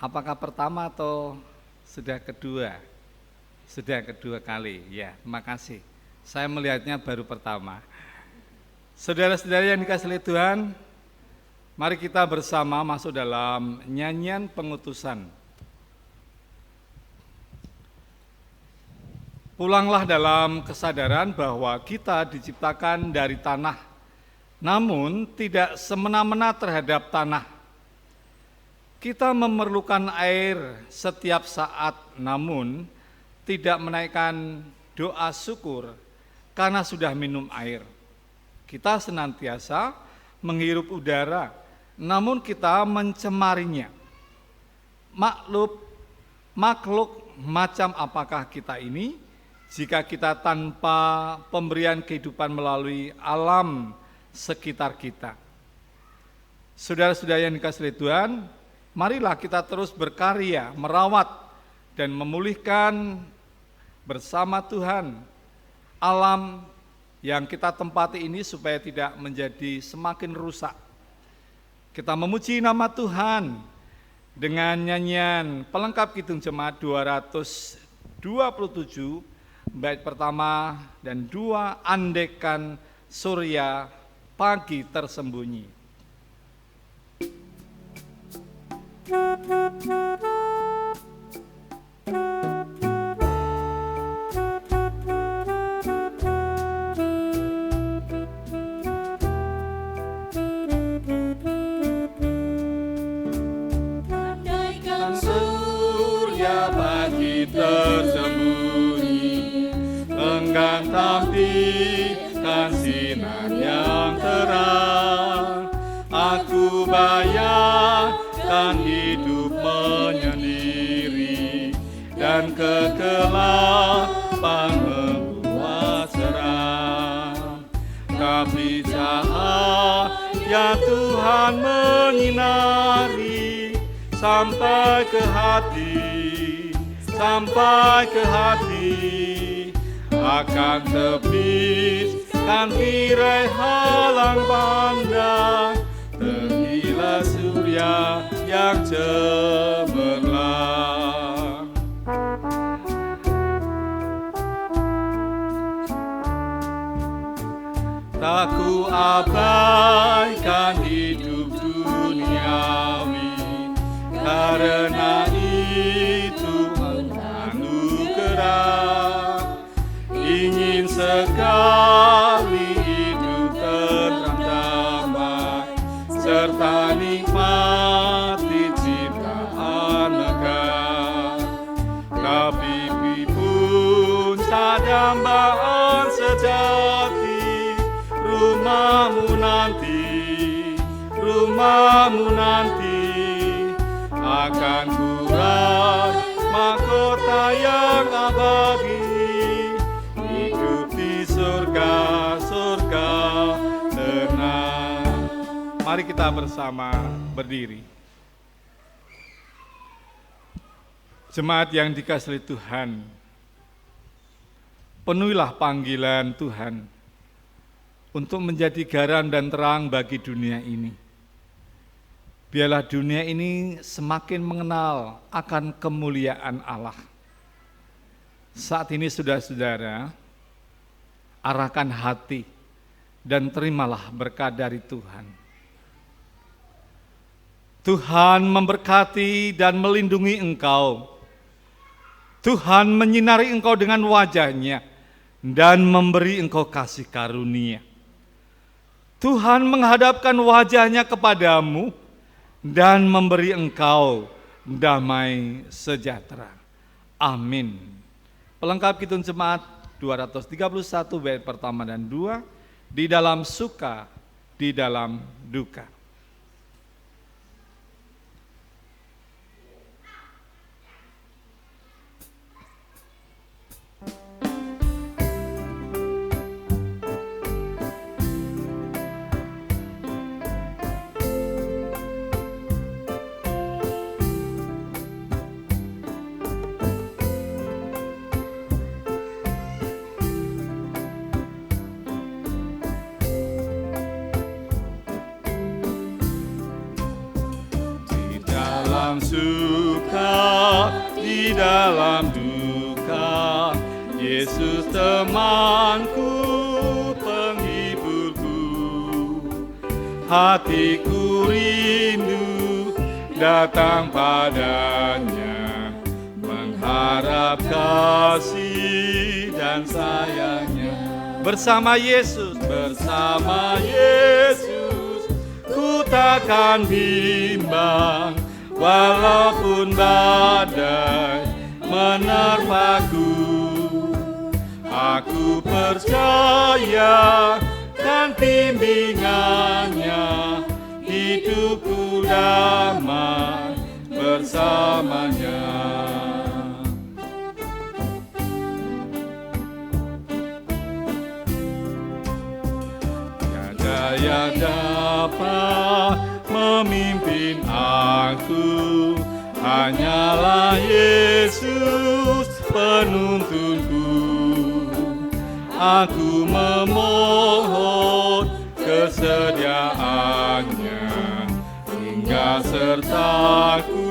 apakah pertama atau sudah kedua? Sudah kedua kali, ya, terima kasih. Saya melihatnya baru pertama. Saudara-saudara yang dikasihi Tuhan, mari kita bersama masuk dalam nyanyian pengutusan. Pulanglah dalam kesadaran bahwa kita diciptakan dari tanah, namun tidak semena-mena terhadap tanah. Kita memerlukan air setiap saat, namun tidak menaikkan doa syukur karena sudah minum air. Kita senantiasa menghirup udara, namun kita mencemarinya. Makhluk macam apakah kita ini jika kita tanpa pemberian kehidupan melalui alam sekitar kita? Saudara-saudara yang dikasihi Tuhan, marilah kita terus berkarya, merawat dan memulihkan bersama Tuhan alam yang kita tempati ini supaya tidak menjadi semakin rusak. Kita memuji nama Tuhan dengan nyanyian pelengkap Kidung Jemaat 227, bait pertama dan 2, Andaikan Surya Pagi Tersembunyi. Andaikan surya pagi tersembunyi, enggan tampilkan sinar yang terang, aku bayangkan hidup menyendiri dan kegelapan membuat seram. Tapi cahaya Tuhan menyinari sampai ke hati, akan tepiskan tirai halang pandang, terhilang surya yang cemerlang. Tak ku abaikan hidup duniawi, karena itu anugerah. Ingin sekali hidup tenang damai, serta nikmati ciptaan megah. Tapi pun dambaan sejati, rumahmu nanti akan kurai mahkota yang abadi, hidup di surga tenang. Mari kita bersama berdiri. Jemaat yang dikasihi Tuhan, penuhilah panggilan Tuhan untuk menjadi garam dan terang bagi dunia ini. biarlah dunia ini semakin mengenal akan kemuliaan Allah. Saat ini saudara-saudara, arahkan hati dan terimalah berkat dari Tuhan. Tuhan memberkati dan melindungi engkau. Tuhan menyinari engkau dengan wajah-Nya dan memberi engkau kasih karunia. Tuhan menghadapkan wajah-Nya kepadamu dan memberi engkau damai sejahtera. Amin. Pelengkap Kidung Jemaat 231 bait pertama dan 2, di dalam suka, di dalam duka. Suka di dalam duka, Yesus temanku, penghiburku. Hatiku rindu datang padanya, mengharap kasih dan sayangnya. Bersama Yesus, ku takkan bimbang, walaupun badai menerpaku. Aku percaya kan bimbingannya, hidupku damai bersamanya. Tiada yang dapat memimpin aku, hanyalah Yesus penuntunku. Aku memohon kesediaannya, hingga sertaku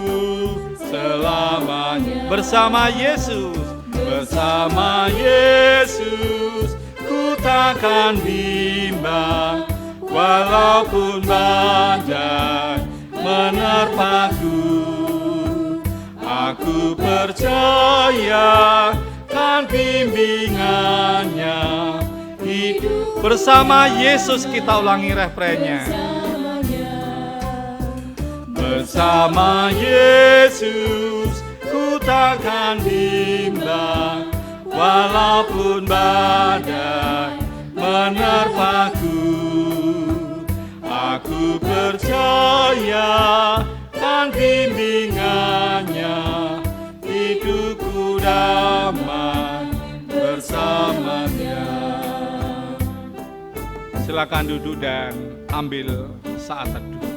selamanya. bersama Yesus, ku takkan bimbang, walaupun badai menerpaku. Aku percaya kan bimbingannya, hidup bersama Yesus. Kita ulangi refrennya. Bersama Yesus ku takkan bimbang, walaupun badai menerpaku. Aku percaya kan bimbingannya, hidupku damai bersamanya. Silakan duduk dan ambil saat teduh.